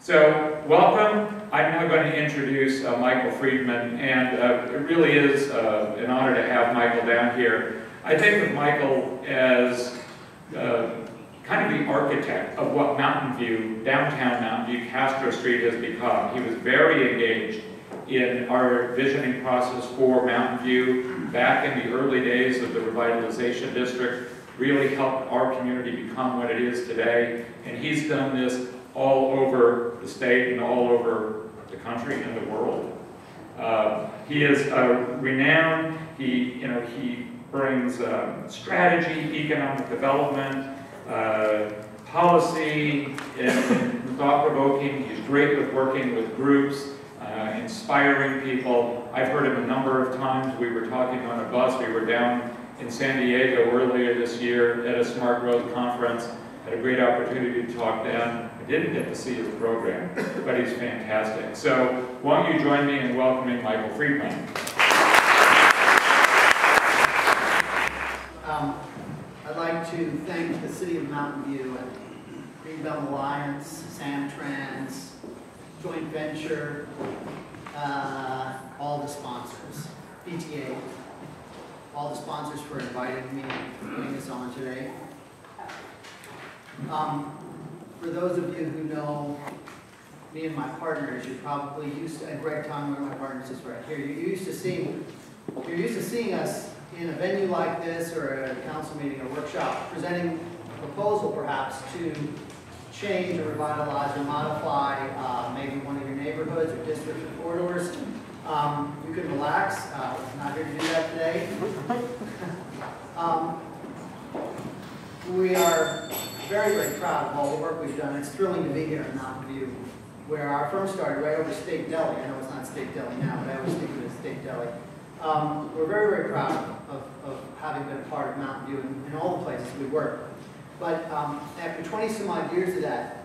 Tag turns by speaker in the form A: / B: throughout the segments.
A: So, welcome. I'm now going to introduce Michael Freedman, and it really is an honor to have Michael down here. I think of Michael as kind of the architect of what Mountain View, downtown Mountain View, Castro Street has become. He was very engaged in our visioning process for Mountain View back in the early days of the revitalization district, really helped our community become what it is today, and he's done this all over the state and all over the country and the world. He is renowned. He brings strategy, economic development, policy, and thought-provoking. He's great with working with groups, inspiring people. I've heard him a number of times. We were talking on a bus. We were down in San Diego earlier this year at a Smart Growth conference. Had a great opportunity to talk to him. I didn't get to see his program, but he's fantastic. So why don't you join me in welcoming Michael Freedman.
B: I'd like to thank the City of Mountain View and Greenbelt Alliance, Samtrans, Joint Venture, all the sponsors, PTA, all the sponsors for inviting me and putting this on today. For those of you who know me and my partners, you probably used to, and Greg Tung, one of my partners is right here, you're used to seeing us in a venue like this or a council meeting or workshop presenting a proposal perhaps to change or revitalize or modify maybe one of your neighborhoods or districts or corridors. You can relax. I'm not here to do that today. We are very, very proud of all the work we've done. It's thrilling to be here in Mountain View, where our firm started right over State Deli. I know it's not State Deli now, but I always think of it as State Deli. We're very, very proud of having been a part of Mountain View in all the places we work. But after 20 some odd years of that,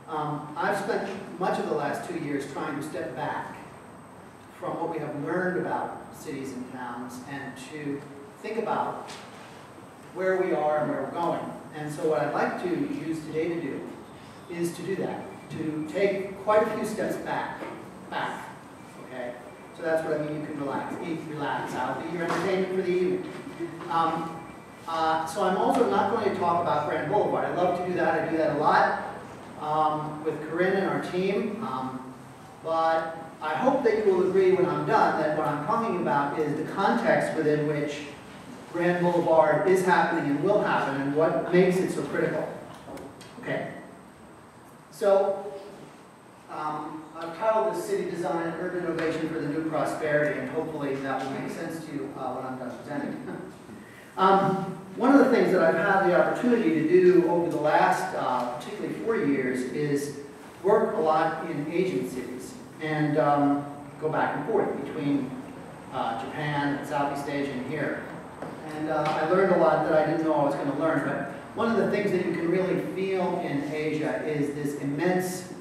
B: I've spent much of the last 2 years trying to step back from what we have learned about cities and towns and to think about where we are and where we're going. And so what I'd like to use today to do is to do that, to take quite a few steps back, okay? So that's what I mean, you can relax, eat, relax, I'll be your entertainment for the evening. So I'm also not going to talk about Grand Boulevard. I love to do that, I do that a lot with Corinne and our team, but I hope that you will agree when I'm done that what I'm talking about is the context within which Grand Boulevard is happening and will happen and what makes it so critical. Okay. So, I've titled this City Design and Urban Innovation for the New Prosperity, and hopefully that will make sense to you when I'm done presenting. One of the things that I've had the opportunity to do over the last, particularly 4 years, is work a lot in Asian cities and go back and forth between Japan and Southeast Asia and here. And I learned a lot that I didn't know I was going to learn, but one of the things that you can really feel in Asia is this immense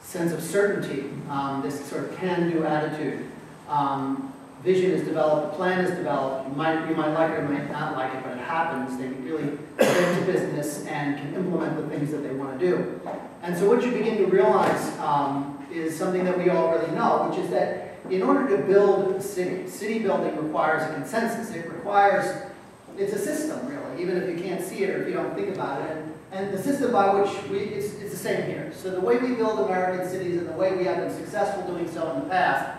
B: sense of certainty, this sort of can-do attitude. Vision is developed, a plan is developed, you might like it or might not like it, but it happens. They really get into business and can implement the things that they want to do. And so what you begin to realize is something that we all really know, which is that in order to build a city building requires a consensus. It's a system, really, even if you can't see it or if you don't think about it. And the system by which it's the same here. So the way we build American cities and the way we have been successful doing so in the past,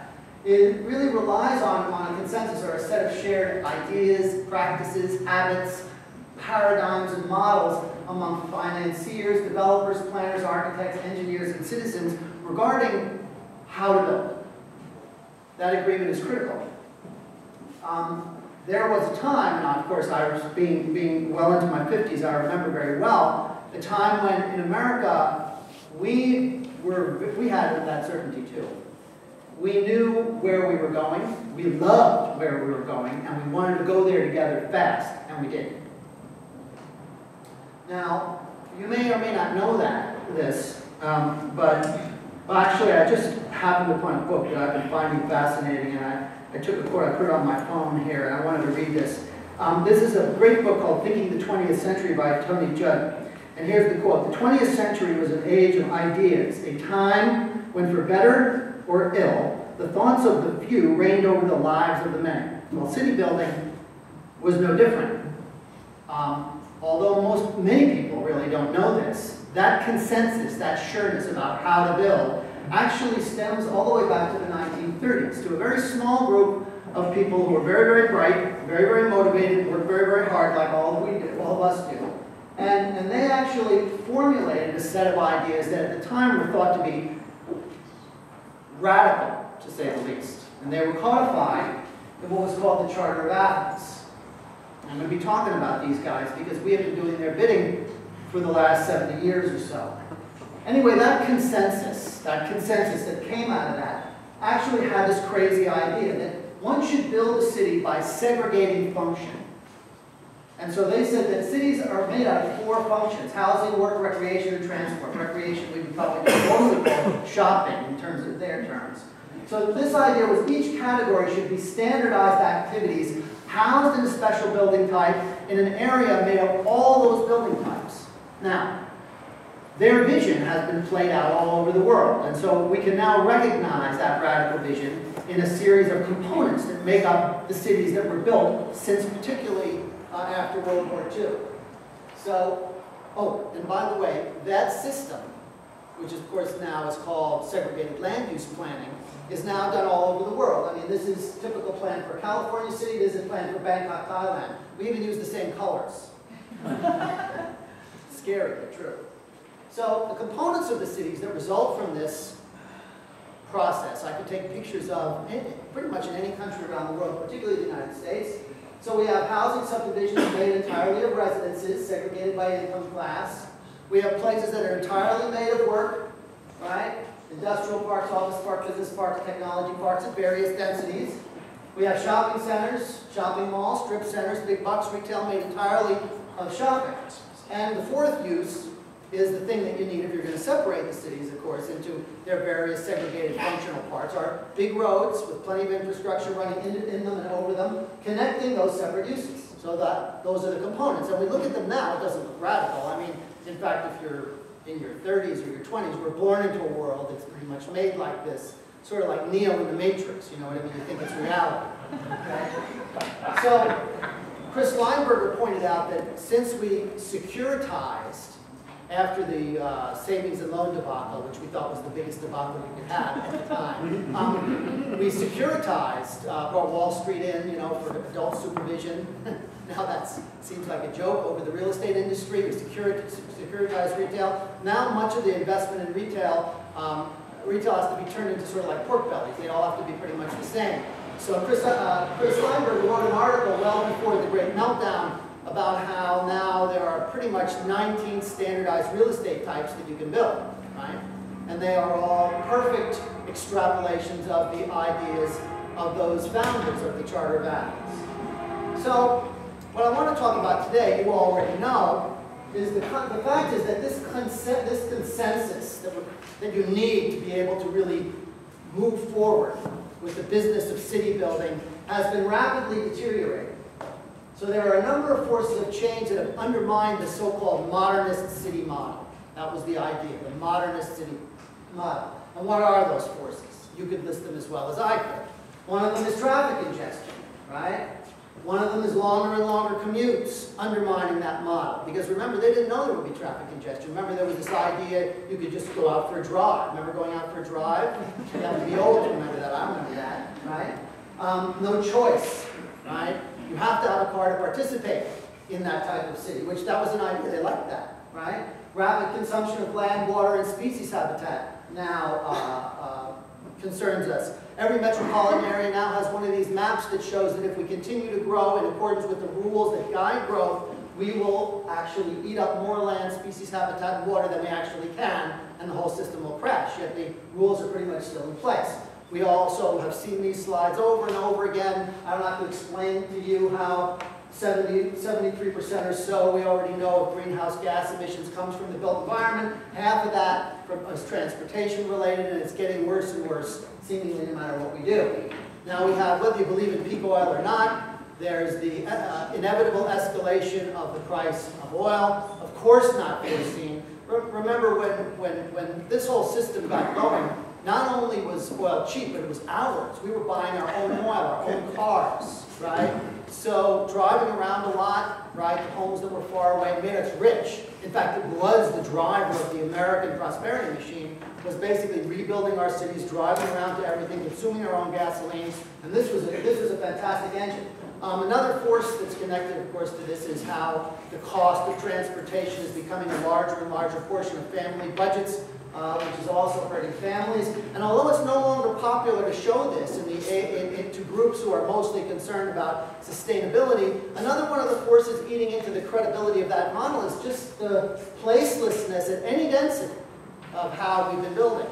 B: it really relies on a consensus or a set of shared ideas, practices, habits, paradigms, and models among financiers, developers, planners, architects, engineers, and citizens regarding how to build. That agreement is critical. There was a time, and of course I was being well into my 50s, I remember very well, a time when in America we had that certainty too. We knew where we were going, we loved where we were going, and we wanted to go there together fast, and we did. Now, you may or may not know this, but actually I just happened upon a book that I've been finding fascinating, and I took a quote, I put it on my phone here, and I wanted to read this. This is a great book called Thinking the 20th Century by Tony Judd. And here's the quote: "The 20th century was an age of ideas, a time when for better or ill, the thoughts of the few reigned over the lives of the many." Well, city building was no different. Although many people really don't know this, that consensus, that sureness about how to build, actually stems all the way back to the 1930s, to a very small group of people who were very, very bright, very, very motivated, worked very, very hard, like all of us do. And they actually formulated a set of ideas that at the time were thought to be radical, to say the least. And they were codified in what was called the Charter of Athens. I'm going to be talking about these guys because we have been doing their bidding for the last 70 years or so. Anyway, that consensus that came out of that actually had this crazy idea that one should build a city by segregating function. And so they said that cities are made out of 4 functions: housing, work, recreation, and transport. Recreation we would probably mostly call shopping in terms of their terms. So this idea was each category should be standardized activities housed in a special building type in an area made of all those building types. Now, their vision has been played out all over the world, and so we can now recognize that radical vision in a series of components that make up the cities that were built since particularly after World War II. So, oh, and by the way, that system, which of course now is called segregated land use planning, is now done all over the world. I mean, this is typical plan for California City, this is plan for Bangkok, Thailand. We even use the same colors. Scary, but true. So the components of the cities that result from this process, I could take pictures of pretty much in any country around the world, particularly the United States. So we have housing subdivisions made entirely of residences, segregated by income class. We have places that are entirely made of work, right? Industrial parks, office parks, business parks, technology parks at various densities. We have shopping centers, shopping malls, strip centers, big box retail made entirely of shopping. And the fourth use is the thing that you need if you're going to separate the cities, of course, into their various segregated functional parts, are big roads with plenty of infrastructure running in them and over them, connecting those separate uses. So that those are the components. And we look at them now, it doesn't look radical. I mean, in fact, if you're in your 30s or your 20s, we're born into a world that's pretty much made like this, sort of like Neo in the Matrix, you know what I mean? You think it's reality. Okay? So, Chris Lineberger pointed out that since we securitized after the savings and loan debacle, which we thought was the biggest debacle we could have at the time, we securitized, brought Wall Street in, you know, for adult supervision. Now that seems like a joke over the real estate industry. We securitized retail. Now much of the investment in retail, retail has to be turned into sort of like pork bellies. They all have to be pretty much the same. So Chris Lineberger wrote an article well before the Great Meltdown about how now there are pretty much 19 standardized real estate types that you can build, right? And they are all perfect extrapolations of the ideas of those founders of the Charter of Athens. So what I want to talk about today, you already know, is the fact is that this consensus that you need to be able to really move forward with the business of city building has been rapidly deteriorating. So there are a number of forces of change that have undermined the so-called modernist city model. That was the idea, the modernist city model. And what are those forces? You could list them as well as I could. One of them is traffic congestion, right? One of them is longer and longer commutes, undermining that model. Because remember, they didn't know there would be traffic congestion. Remember, there was this idea you could just go out for a drive. Remember going out for a drive? You have to be old to remember that. I remember that, right? No choice, right? You have to have a car to participate in that type of city, which that was an idea. They liked that, right? Rapid consumption of land, water, and species habitat now concerns us. Every metropolitan area now has one of these maps that shows that if we continue to grow in accordance with the rules that guide growth, we will actually eat up more land, species, habitat, and water than we actually can, and the whole system will crash. Yet the rules are pretty much still in place. We also have seen these slides over and over again. I don't have to explain to you how 73% or so we already know of greenhouse gas emissions comes from the built environment. Half of that is transportation related, and it's getting worse and worse, seemingly no matter what we do. Now we have, whether you believe in peak oil or not, There's the inevitable escalation of the price of oil, of course not foreseen. Remember when this whole system got going, not only was oil cheap, but it was ours. We were buying our own oil, our own cars, right? So driving around a lot, right, the homes that were far away made us rich. In fact, it was the driver of the American prosperity machine, was basically rebuilding our cities, driving around to everything, consuming our own gasolines, and this was a fantastic engine. Another force that's connected, of course, to this is how the cost of transportation is becoming a larger and larger portion of family budgets, which is also hurting families. And although it's no longer popular to show this to groups who are mostly concerned about sustainability, another one of the forces eating into the credibility of that model is just the placelessness at any density of how we've been building.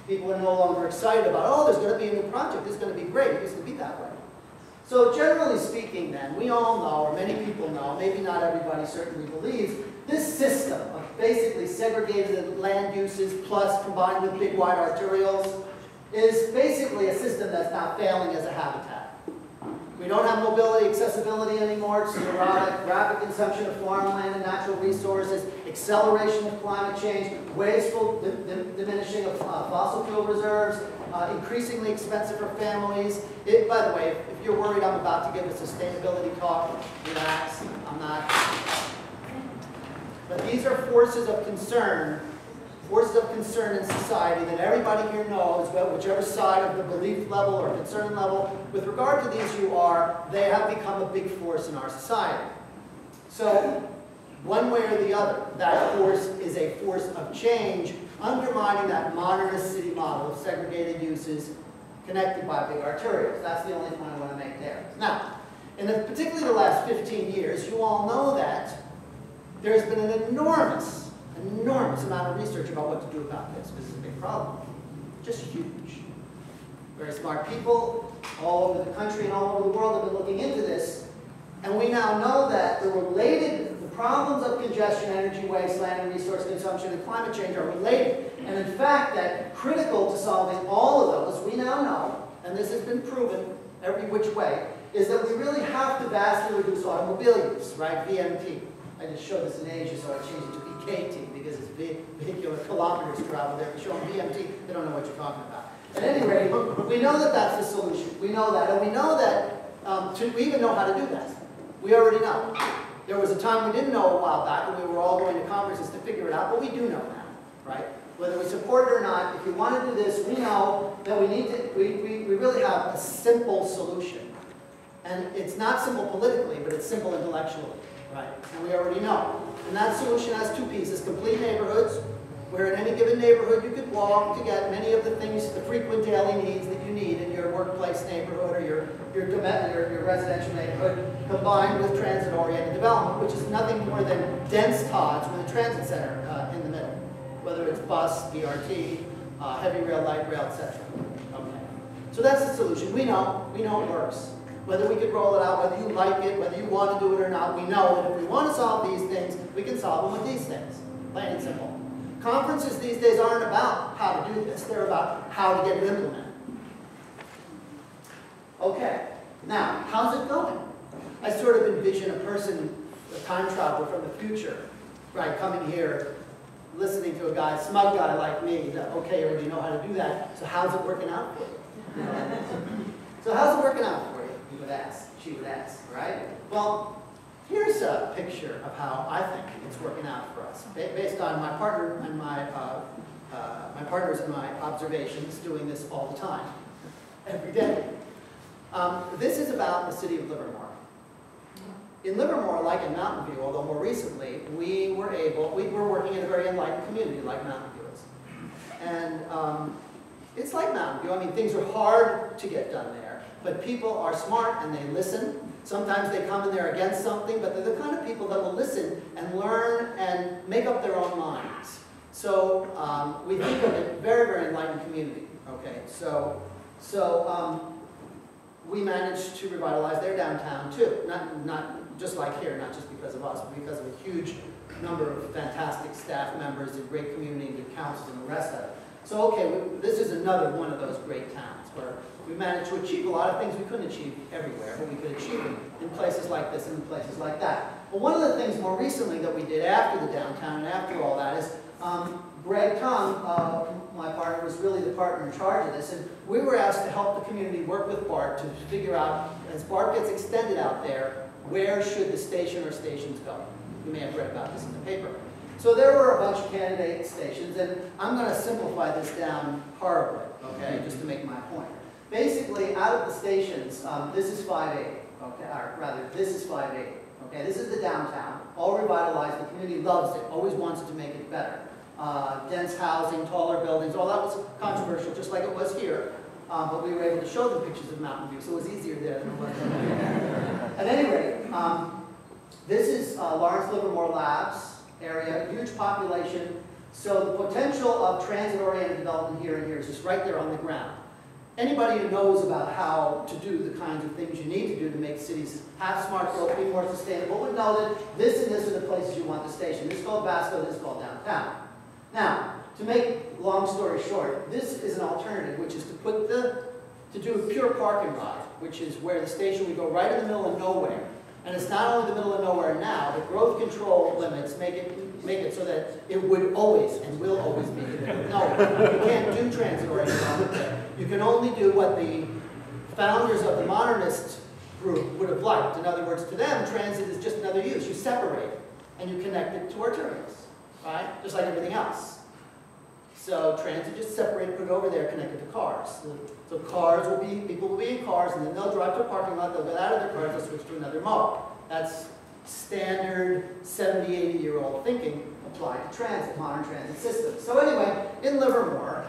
B: People are no longer excited about, oh, there's going to be a new project, this is going to be great, it used to be that way. So generally speaking then, we all know, or many people know, maybe not everybody certainly believes, this system of basically segregated land uses plus combined with big wide arterials is basically a system that's now failing as a habitat. We don't have mobility, accessibility anymore, it's neurotic, rapid consumption of farmland and natural resources, acceleration of climate change, wasteful diminishing of fossil fuel reserves, increasingly expensive for families. By the way, if you're worried I'm about to give a sustainability talk, relax, I'm not. But these are forces of concern in society that everybody here knows, whichever side of the belief level or concern level with regard to these you are, they have become a big force in our society. So, one way or the other, that force is a force of change, undermining that modernist city model of segregated uses connected by big arterials. That's the only point I want to make there. Now, in particularly the last 15 years, you all know that there's been an enormous amount of research about what to do about this. This is a big problem. Just huge. Very smart people all over the country and all over the world have been looking into this. And we now know that the problems of congestion, energy waste, land and resource consumption, and climate change are related. And in fact, that critical to solving all of those, we now know, and this has been proven every which way, is that we really have to vastly reduce automobile use, right? VMT. I just showed this in Asia, so I changed it to VKT because it's vehicular kilometers traveled there. If you show them VMT, they don't know what you're talking about. At any rate, we know that that's the solution. We know that, and we know that, we even know how to do that. We already know. There was a time we didn't know a while back, and we were all going to conferences to figure it out, but we do know now, right? Whether we support it or not, if you want to do this, we know that we need to, we really have a simple solution. And it's not simple politically, but it's simple intellectually, right? And we already know. And that solution has two pieces: complete neighborhoods, where in any given neighborhood you could walk to get many of the things, the frequent daily needs that you need in your workplace neighborhood or your residential neighborhood, combined with transit-oriented development, which is nothing more than dense pods with a transit center in the middle, whether it's bus, BRT, heavy rail, light rail, etc. Okay. So that's the solution. We know it works. Whether we could roll it out, whether you like it, whether you want to do it or not, we know that if we want to solve these things, we can solve them with these things. Plain and simple. Conferences these days aren't about how to do this. They're about how to get it implemented. Okay. Now, how's it going? I sort of envision a person, a time traveler from the future, right, coming here, listening to a guy, smug guy like me, that, okay, you already know how to do that, so how's it working out for you? So how's it working out for you? He would ask, she would ask, right? Well, here's a picture of how I think it's working out for us, based on my partner and my partners and my observations, doing this all the time, every day. This is about the city of Livermore. In Livermore, like in Mountain View, although more recently, we were working in a very enlightened community like Mountain View is. And it's like Mountain View. I mean, things are hard to get done there, but people are smart and they listen. Sometimes they come and they're against something, but they're the kind of people that will listen and learn and make up their own minds. So we think of it very, very enlightened community. Okay, so we managed to revitalize their downtown too. Not just like here, not just because of us, but because of a huge number of fantastic staff members, a great community, and good councils, and the rest of it. So okay, this is another one of those great towns where we managed to achieve a lot of things we couldn't achieve everywhere, but we could achieve them in places like this and in places like that. Well, one of the things more recently that we did after the downtown and after all that is Greg Tung, my partner, was really the partner in charge of this, and we were asked to help the community work with BART to figure out, as BART gets extended out there, where should the station or stations go? You may have read about this in the paper. So there were a bunch of candidate stations, and I'm going to simplify this down horribly, okay, just to make my point. Basically, out of the stations, this is 5A, okay, or rather, this is 5A, okay, this is the downtown, all revitalized, the community loves it, always wants to make it better. Dense housing, taller buildings, all that was controversial, just like it was here, but we were able to show them pictures of Mountain View, so it was easier there than it was there. At any rate, this is Lawrence Livermore Labs area, huge population, so the potential of transit-oriented development here and here is just right there on the ground. Anybody who knows about how to do the kinds of things you need to do to make cities have smart growth, be more sustainable, would know that this and this are the places you want the station. This is called Vasco, this is called downtown. Now, to make long story short, this is an alternative, which is to do a pure park and ride, which is where the station would go right in the middle of nowhere. And it's not only the middle of nowhere now, the growth control limits make it so that it would always and will always be the middle of nowhere. You can't do transit-oriented development there. You can only do what the founders of the modernist group would have liked. In other words, to them, transit is just another use. You separate it, and you connect it to arterials, right? Just like everything else. So transit just separated, put it over there, connected to cars. So cars will be, people will be in cars, and then they'll drive to a parking lot, they'll get out of their cars, they'll switch to another mode. That's standard 70, 80-year-old thinking applied to transit, modern transit systems. So anyway, in Livermore,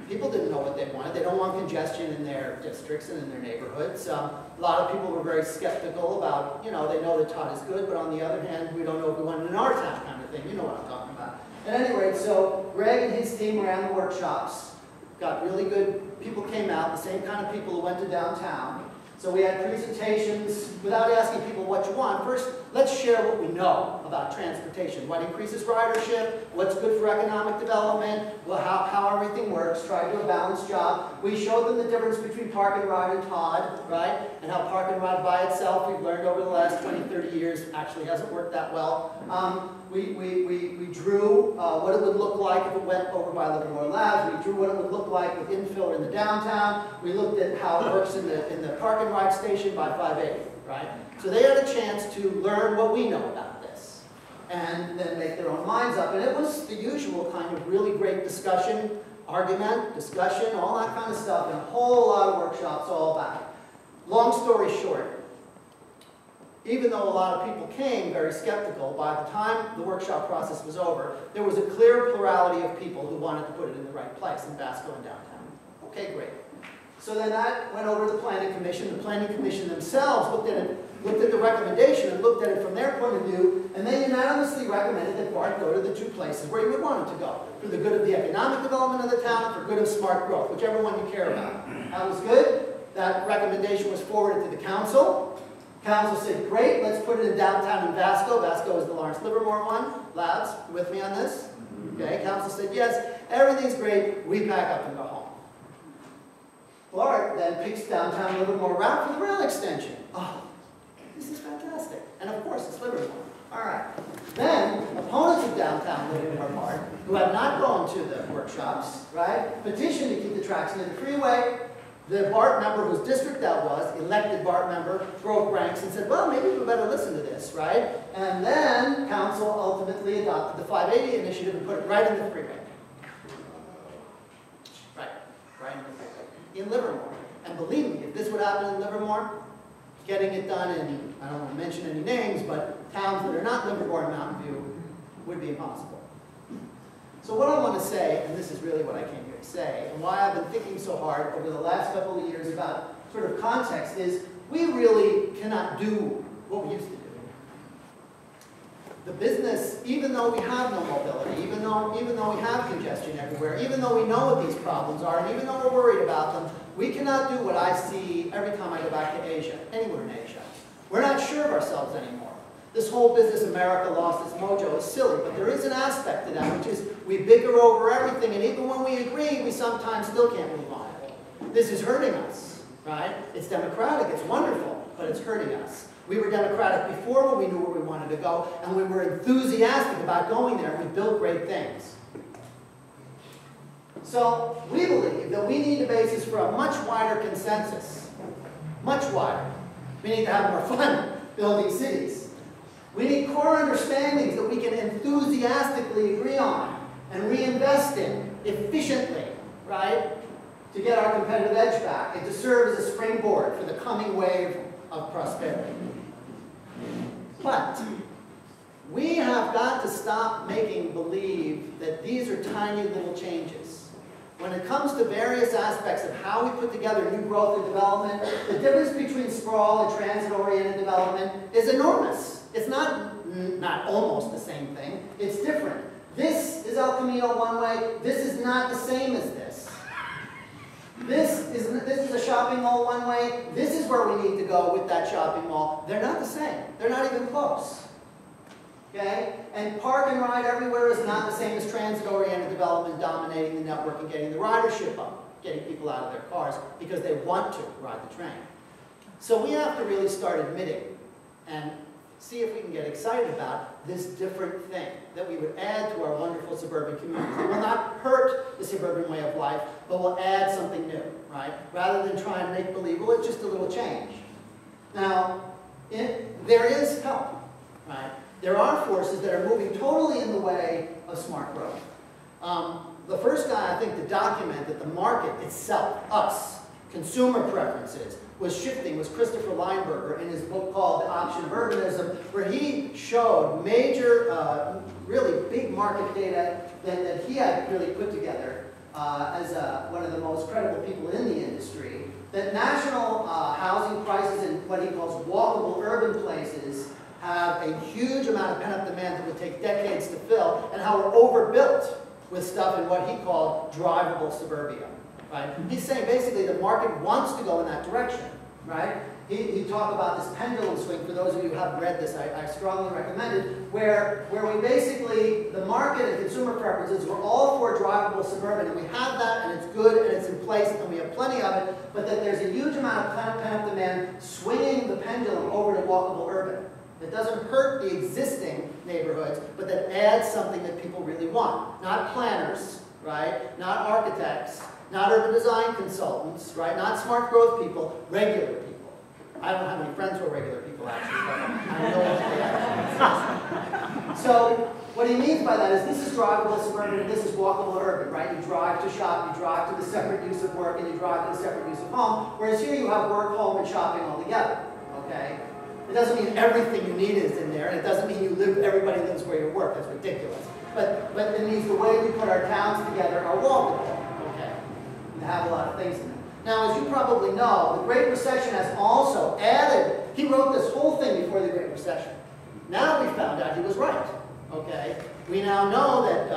B: people didn't know what they wanted. They don't want congestion in their districts and in their neighborhoods. A lot of people were very skeptical about, you know, they know that Todd is good, but on the other hand, we don't know if we want it in our town kind of thing. You know what I'm talking about. At any rate, so Greg and his team ran the workshops, got really good, people came out, the same kind of people who went to downtown. So we had presentations without asking people what you want. First, let's share what we know about transportation. What increases ridership, what's good for economic development, well, how everything works, try to do a balanced job. We showed them the difference between park and ride and Todd, right? And how park and ride by itself, we've learned over the last 20, 30 years, actually hasn't worked that well. We drew what it would look like if it went over by Livermore Labs. We drew what it would look like with infill in the downtown. We looked at how it works in the park and ride station by 5A, right? So they had a chance to learn what we know about this and then make their own minds up. And it was the usual kind of really great discussion, argument, discussion, all that kind of stuff, and a whole lot of workshops all about it. Long story short, even though a lot of people came very skeptical, by the time the workshop process was over, there was a clear plurality of people who wanted to put it in the right place in Vasco and downtown. Okay, great. So then that went over to the Planning Commission. The Planning Commission themselves looked at it, looked at the recommendation and looked at it from their point of view, and they unanimously recommended that BART go to the two places where you would want it to go, for the good of the economic development of the town and for good of smart growth, whichever one you care about. That was good. That recommendation was forwarded to the council. Council said, great, let's put it in downtown in Vasco. Vasco is the Lawrence Livermore one. Labs, you with me on this? Okay, council said, yes, everything's great, we pack up and go home. BART then picks downtown Livermore route for the rail extension. Oh, this is fantastic. And of course, it's Livermore. All right. Then, opponents of downtown Livermore BART, who have not gone to the workshops, right, petitioned to keep the tracks near the freeway. The BART member whose district that was, elected BART member, broke ranks and said, well, maybe we better listen to this, right? And then council ultimately adopted the 580 initiative and put it right in the freeway. Right in the freeway. In Livermore. And believe me, if this would happen in Livermore, getting it done in, I don't want to mention any names, but towns that are not Livermore and Mountain View would be impossible. So what I want to say, and this is really what I came here to say, and why I've been thinking so hard over the last couple of years about sort of context is we really cannot do what we used to do. The business, even though we have no mobility, even though we have congestion everywhere, even though we know what these problems are, and even though we're worried about them, we cannot do what I see every time I go back to Asia, anywhere in Asia. We're not sure of ourselves anymore. This whole business America lost its mojo is silly, but there is an aspect to that, which is we bicker over everything, and even when we agree, we sometimes still can't move on. This is hurting us, right? It's democratic, it's wonderful, but it's hurting us. We were democratic before when we knew where we wanted to go, and we were enthusiastic about going there, and we built great things. So we believe that we need a basis for a much wider consensus, much wider. We need to have more fun building cities. We need core understandings that we can enthusiastically agree on and reinvest in efficiently, right? To get our competitive edge back and to serve as a springboard for the coming wave of prosperity. But we have got to stop making believe that these are tiny little changes. When it comes to various aspects of how we put together new growth and development, the difference between sprawl and transit-oriented development is enormous. It's not almost the same thing. It's different. This is El Camino one way. This is not the same as this. This is a shopping mall one way. This is where we need to go with that shopping mall. They're not the same. They're not even close. Okay? And park and ride everywhere is not the same as transit-oriented development dominating the network and getting the ridership up, getting people out of their cars because they want to ride the train. So we have to really start admitting and see if we can get excited about this different thing that we would add to our wonderful suburban communities. It will not hurt the suburban way of life, but will add something new, right? Rather than try and make believe, well, it's just a little change. Now, there is help, right? There are forces that are moving totally in the way of smart growth. The first guy, I think, to document that the market itself, us, consumer preferences, was shifting was Christopher Lineberger in his book called The Option of Urbanism, where he showed major, really big market data that he had really put together as one of the most credible people in the industry, that national housing prices in what he calls walkable urban places have a huge amount of pent-up demand that would take decades to fill, and how we're overbuilt with stuff in what he called drivable suburbia. Right? He's saying basically the market wants to go in that direction, right? He talked about this pendulum swing. For those of you who haven't read this, I strongly recommend it, where we basically, the market and consumer preferences, we're all for drivable suburban, and we have that, and it's good, and it's in place, and we have plenty of it, but that there's a huge amount of pent-up demand swinging the pendulum over to walkable urban. That doesn't hurt the existing neighborhoods, but that adds something that people really want. Not planners, right? Not architects, not urban design consultants, right? Not smart growth people, regular people. I don't have any friends who are regular people, actually, but I know what they are. So what he means by that is this is drivable suburban and this is walkable urban, right? You drive to shop, you drive to the separate use of work, and you drive to the separate use of home, whereas here you have work, home, and shopping all together, okay? It doesn't mean everything you need is in there, and it doesn't mean everybody lives where you work. That's ridiculous. But it means the way we put our towns together are walkable, okay? And have a lot of things in them. Now, as you probably know, the Great Recession has also added, he wrote this whole thing before the Great Recession. Now we found out he was right, okay? We now know that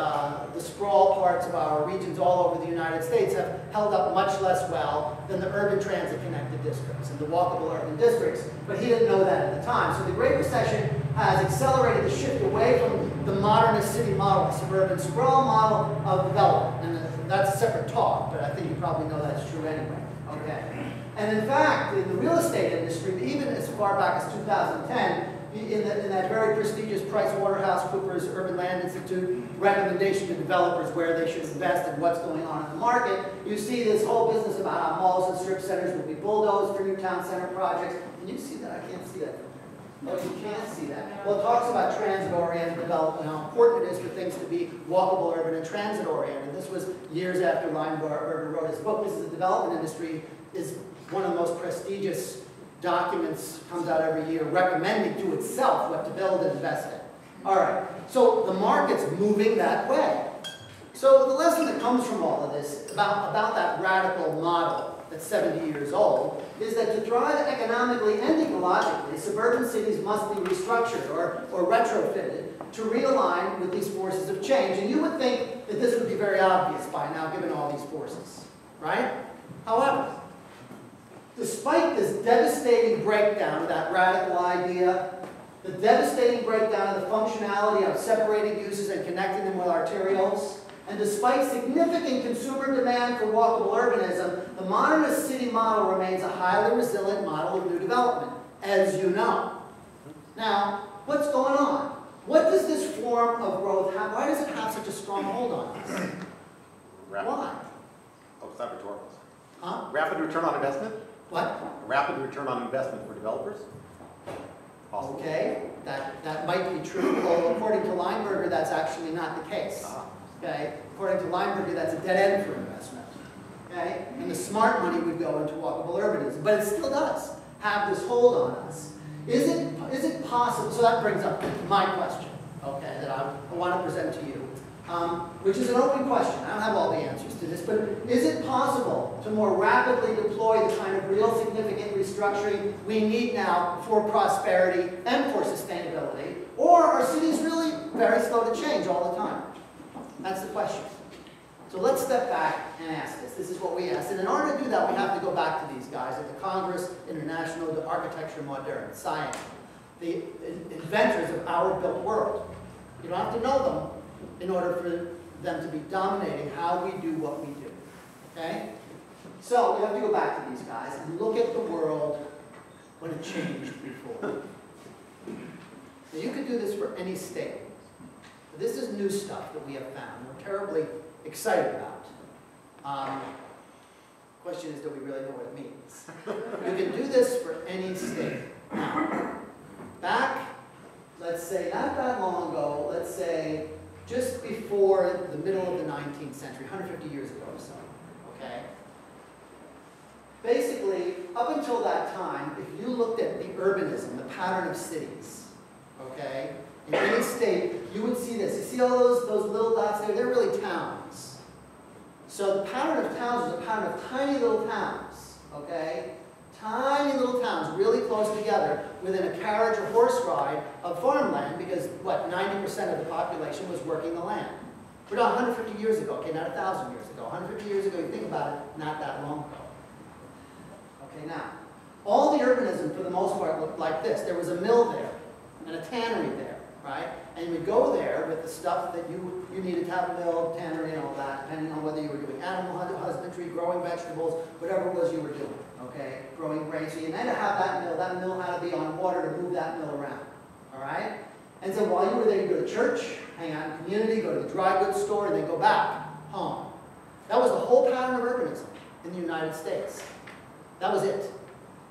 B: the sprawl parts of our regions all over the United States have held up much less well than the urban transit-connected districts and the walkable urban districts, but he didn't know that at the time. So the Great Recession has accelerated the shift away from the modernist city model, the suburban sprawl model of development. And that's a separate talk, but I think you probably know that's true anyway. Okay. And in fact, in the real estate industry, even as far back as 2010, in that very prestigious PricewaterhouseCoopers Urban Land Institute recommendation to developers where they should invest and what's going on in the market, you see this whole business about how malls and strip centers will be bulldozed for new town center projects. Can you see that? I can't see that from here. Oh, you can't see that. Well, it talks about transit-oriented development, how important it is for things to be walkable, urban, and transit-oriented. This was years after Lineberger wrote his book. This is the development industry is one of the most prestigious documents, comes out every year, recommending to itself what to build and invest in. All right, so the market's moving that way. So the lesson that comes from all of this about that radical model that's 70 years old is that to thrive economically and ecologically, suburban cities must be restructured or retrofitted to realign with these forces of change. And you would think that this would be very obvious by now, given all these forces, right? However, despite this devastating breakdown of that radical idea, the devastating breakdown of the functionality of separating uses and connecting them with arterioles. And despite significant consumer demand for walkable urbanism, the modernist city model remains a highly resilient model of new development, as you know. Now, what's going on? What does this form of growth have? Why does it have such a strong hold on us? Why?
C: Oh, it's not rhetorical.
B: Huh?
C: Rapid return on investment?
B: What?
C: Rapid return on investment for developers? Possible.
B: Okay, that might be true. Well, according to Lineberger, that's actually not the case. Okay, according to Lineberger, that's a dead end for investment. Okay, and the smart money would go into walkable urbanism, but it still does have this hold on us. Is it possible? So that brings up my question. Okay, that I want to present to you, which is an open question. I don't have all the answers to this, but is it possible to more rapidly deploy the kind of real significant restructuring we need now for prosperity and for sustainability? Or are cities really very slow to change all the time? That's the question. So let's step back and ask this. This is what we asked. And in order to do that, we have to go back to these guys at the Congress International de Architecture Moderne, SCIAM, the inventors of our built world. You don't have to know them in order for them to be dominating how we do what we do. Okay? So we have to go back to these guys and look at the world when it changed before. Now, you could do this for any state. This is new stuff that we have found. We're terribly excited about. Question is, do we really know what it means? You can do this for any state. Now, back, let's say, not that long ago, let's say just before the middle of the 19th century, 150 years ago or so, okay? Basically, up until that time, if you looked at the urbanism, the pattern of cities, okay, in any state, you would see this. You see all those little dots there? They're really towns. So the pattern of towns is a pattern of tiny little towns, okay? Tiny little towns, really close together, within a carriage or horse ride of farmland, because, what, 90% of the population was working the land. We're not 150 years ago, okay, not 1,000 years ago. 150 years ago, you think about it, not that long ago. Okay, now, all the urbanism, for the most part, looked like this. There was a mill there, and a tannery there, right? And you would go there with the stuff that you needed to have a mill, tannery, and all that, depending on whether you were doing animal husbandry, growing vegetables, whatever it was you were doing, okay? Growing grain. So you had to have that mill had to be on water to move that mill around, all right? And so while you were there, you go to church, hang out in the community, go to the dry goods store, and then go back home. That was the whole pattern of urbanism in the United States. That was it.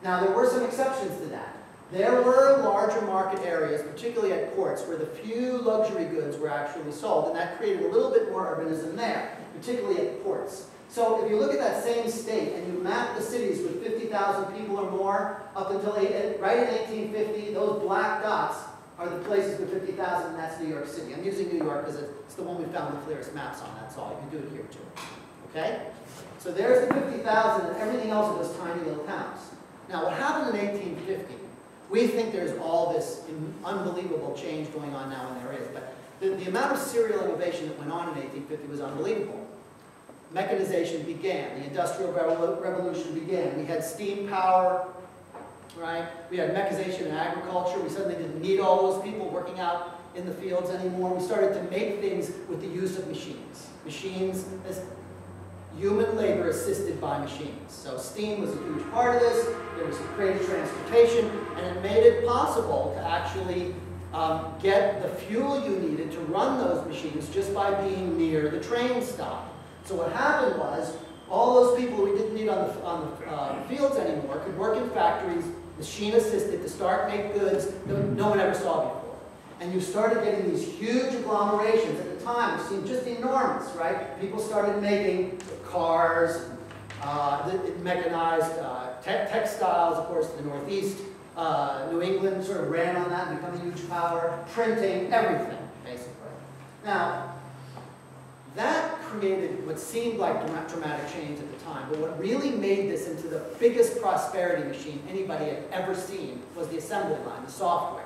B: Now, there were some exceptions to that. There were larger market areas, particularly at ports, where the few luxury goods were actually sold, and that created a little bit more urbanism there, particularly at ports. So if you look at that same state and you map the cities with 50,000 people or more, up until right in 1850, those black dots are the places with 50,000, and that's New York City. I'm using New York because it's the one we found the clearest maps on, that's all. You can do it here too. Okay? So there's the 50,000, and everything else are those tiny little towns. Now, what happened in 1850? We think there's all this unbelievable change going on now, and there is, but the amount of serial innovation that went on in 1850 was unbelievable. Mechanization began, the Industrial Revolution began. We had steam power, right? We had mechanization in agriculture. We suddenly didn't need all those people working out in the fields anymore. We started to make things with the use of machines. Machines as human labor assisted by machines. So steam was a huge part of this. There was created transportation, and it made it possible to actually get the fuel you needed to run those machines just by being near the train stop. So what happened was, all those people we didn't need on the fields anymore could work in factories, machine assisted, to start make goods that no one ever saw before. And you started getting these huge agglomerations. At the time, it seemed just enormous, right? People started making cars, mechanized textiles, of course, in the Northeast. New England sort of ran on that and became a huge power. Printing, everything, basically. Now, that created what seemed like dramatic change at the time, but what really made this into the biggest prosperity machine anybody had ever seen was the assembly line, the software.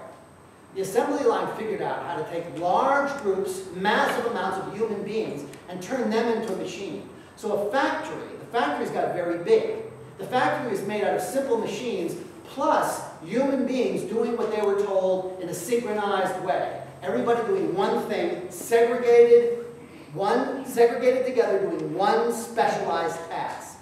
B: The assembly line figured out how to take large groups, massive amounts of human beings, and turn them into a machine. So a factory, the factories got very big. The factory is made out of simple machines, plus human beings doing what they were told in a synchronized way. Everybody doing one thing, segregated together, doing one specialized task.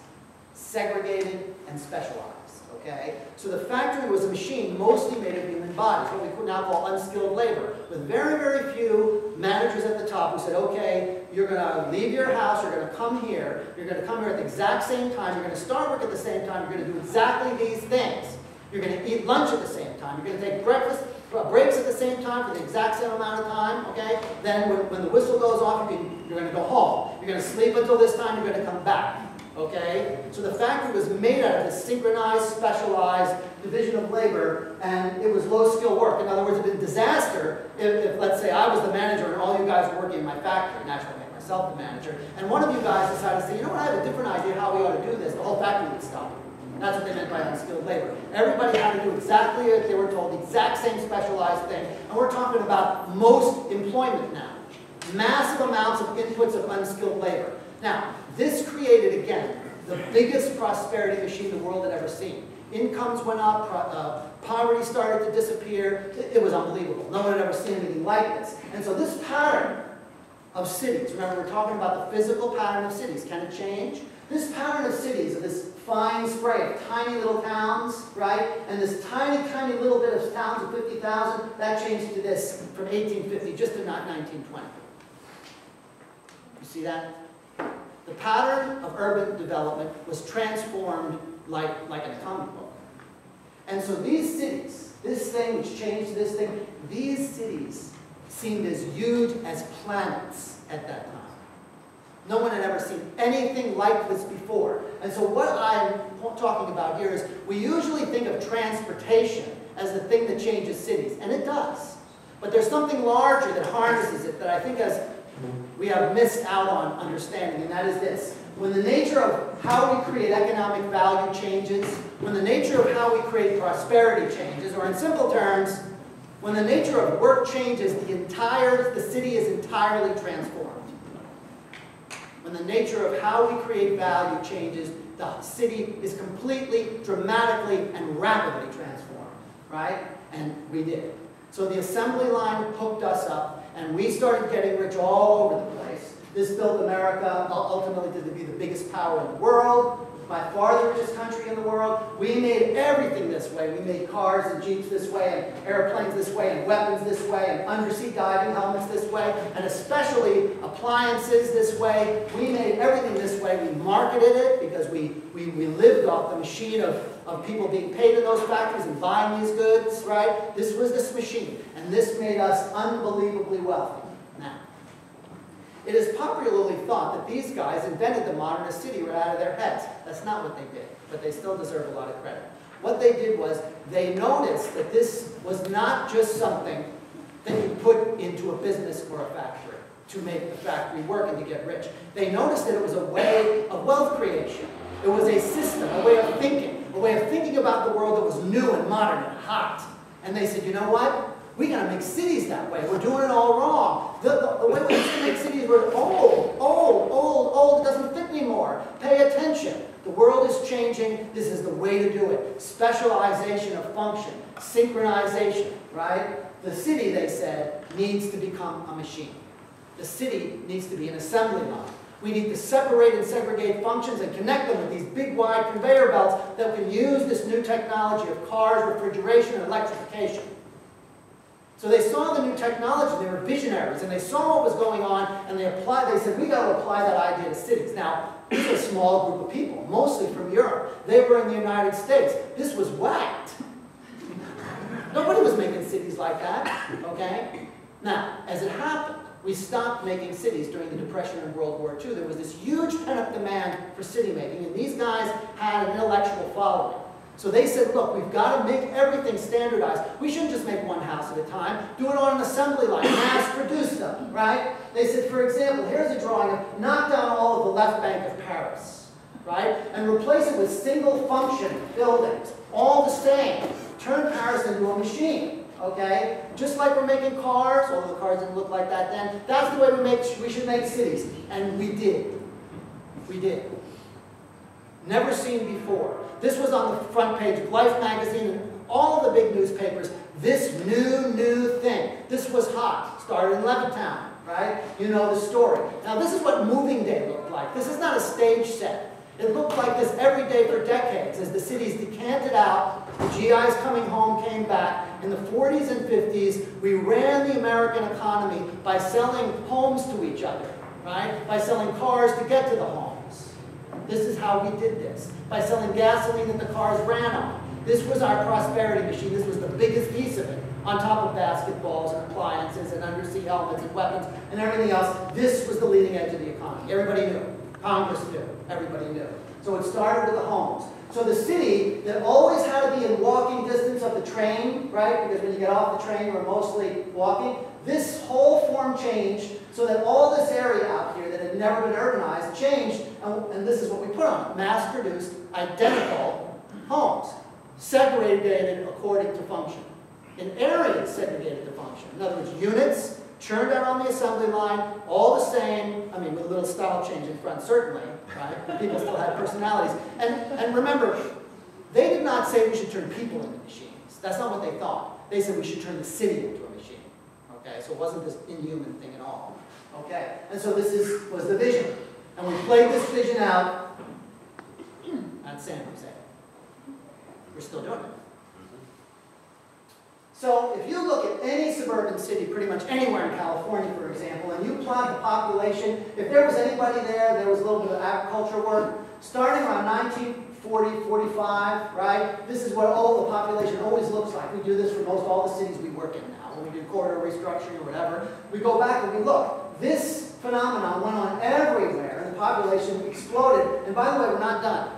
B: Segregated and specialized, okay? So the factory was a machine mostly made of human bodies, what we could now call unskilled labor, with very, very few managers at the top who said, okay, you're going to leave your house, you're going to come here at the exact same time, you're going to start work at the same time, you're going to do exactly these things. You're going to eat lunch at the same time, you're going to take breaks at the same time for the exact same amount of time, okay? Then when the whistle goes off, you're going to go home. You're going to sleep until this time, you're going to come back. Okay? So the factory was made out of this synchronized, specialized division of labor, and it was low-skill work. In other words, it would be a disaster if, let's say, I was the manager and all you guys were working in my factory. Naturally, I make myself the manager. And one of you guys decided to say, you know what, I have a different idea how we ought to do this. The whole factory would stop. That's what they meant by unskilled labor. Everybody had to do exactly as they were told, the exact same specialized thing. And we're talking about most employment now. Massive amounts of inputs of unskilled labor. Now, this created, again, the biggest prosperity machine the world had ever seen. Incomes went up, poverty started to disappear. It was unbelievable. No one had ever seen anything like this. And so this pattern of cities, remember we're talking about the physical pattern of cities. Can it change? This pattern of cities, of this fine spray of tiny little towns, right? And this tiny, tiny little bit of towns of 50,000, that changed to this from 1850 just to not 1920. You see that? The pattern of urban development was transformed like an comic book. And so these cities, this thing which changed to this thing, these cities seemed as huge as planets at that time. No one had ever seen anything like this before. And so what I'm talking about here is we usually think of transportation as the thing that changes cities, and it does. But there's something larger that harnesses it that I think we have missed out on understanding, and that is this. When the nature of how we create economic value changes, when the nature of how we create prosperity changes, or in simple terms, when the nature of work changes, the city is entirely transformed. When the nature of how we create value changes, the city is completely, dramatically, and rapidly transformed, right? And we did. So the assembly line hooked us up, and we started getting rich all over the place. This built America ultimately to be the biggest power in the world, by far the richest country in the world. We made everything this way. We made cars and jeeps this way, and airplanes this way, and weapons this way, and undersea diving helmets this way, and especially appliances this way. We made everything this way. We marketed it because we lived off the machine of people being paid in those factories and buying these goods, right? This was this machine, and this made us unbelievably wealthy. Now, it is popularly thought that these guys invented the modernist city right out of their heads. That's not what they did, but they still deserve a lot of credit. What they did was they noticed that this was not just something that you put into a business or a factory to make the factory work and to get rich. They noticed that it was a way of wealth creation. It was a system, a way of thinking about the world that was new and modern and hot. And they said, you know what? We got to make cities that way. We're doing it all wrong. The way we used to make cities were old. It doesn't fit anymore. Pay attention. The world is changing. This is the way to do it. Specialization of function. Synchronization, right? The city, they said, needs to become a machine. The city needs to be an assembly line. We need to separate and segregate functions and connect them with these big, wide conveyor belts that can use this new technology of cars, refrigeration, and electrification. So they saw the new technology, they were visionaries, and they saw what was going on, and they said, we got to apply that idea to cities. Now, this was a small group of people, mostly from Europe. They were in the United States. This was whacked. Nobody was making cities like that, okay? Now, as it happened, we stopped making cities during the Depression and World War II. There was this huge pent-up demand for city making, and these guys had an intellectual following. So they said, look, we've got to make everything standardized. We shouldn't just make one house at a time. Do it on an assembly line. Mass produce them, right? They said, for example, here's a drawing of knock down all of the left bank of Paris, right? And replace it with single function buildings, all the same. Turn Paris into a machine, okay? Just like we're making cars, although the cars didn't look like that then. That's the way we should make cities. And we did. We did. Never seen before. This was on the front page of Life magazine all of the big newspapers, this new thing. This was hot. Started in Levittown, right? You know the story. Now this is what moving day looked like. This is not a stage set. It looked like this every day for decades as the cities decanted out, the GIs coming home came back. In the 40s and 50s, we ran the American economy by selling homes to each other, right? By selling cars to get to the homes. This is how we did this. By selling gasoline that the cars ran on. This was our prosperity machine. This was the biggest piece of it, on top of basketballs and appliances and undersea helmets and weapons and everything else. This was the leading edge of the economy. Everybody knew. Congress knew. Everybody knew. So it started with the homes. So the city that always had to be in walking distance of the train, right? Because when you get off the train, we're mostly walking. This whole form changed so that all this area out here that had never been urbanized changed, and this is what we put on it. Mass-produced, identical homes. Segregated according to function. In areas segregated to function. In other words, units churned out on the assembly line, all the same, I mean, with a little style change in front, certainly, right? People still had personalities. And remember, they did not say we should turn people into machines. That's not what they thought. They said we should turn the city into a machine. Okay, so it wasn't this inhuman thing at all. Okay, and so this was the vision. And we played this vision out at San Jose. We're still doing it. So if you look at any suburban city, pretty much anywhere in California, for example, and you plot the population, if there was anybody there was a little bit of agriculture work, starting around 1940, 45, right? This is what all the population always looks like. We do this for most all the cities we work in now. When we do corridor restructuring or whatever, we go back and we look. This phenomenon went on everywhere, and the population exploded. And by the way, we're not done.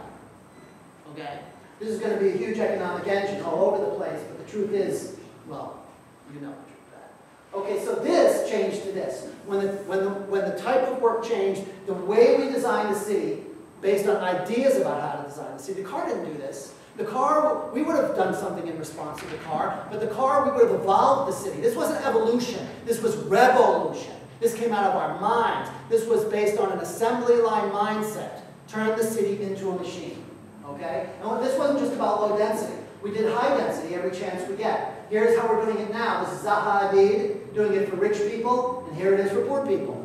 B: Okay? This is going to be a huge economic engine all over the place, but the truth is, well, you know the truth of that. Okay, so this changed to this. When the type of work changed, the way we designed the city, based on ideas about how to design the city, the car didn't do this. The car, we would have done something in response to the car, but the car, we would have evolved the city. This wasn't evolution. This was revolution. This came out of our minds. This was based on an assembly line mindset. Turn the city into a machine. Okay? And this wasn't just about low density. We did high density every chance we get. Here's how we're doing it now. This is Zaha Hadid doing it for rich people, and here it is for poor people.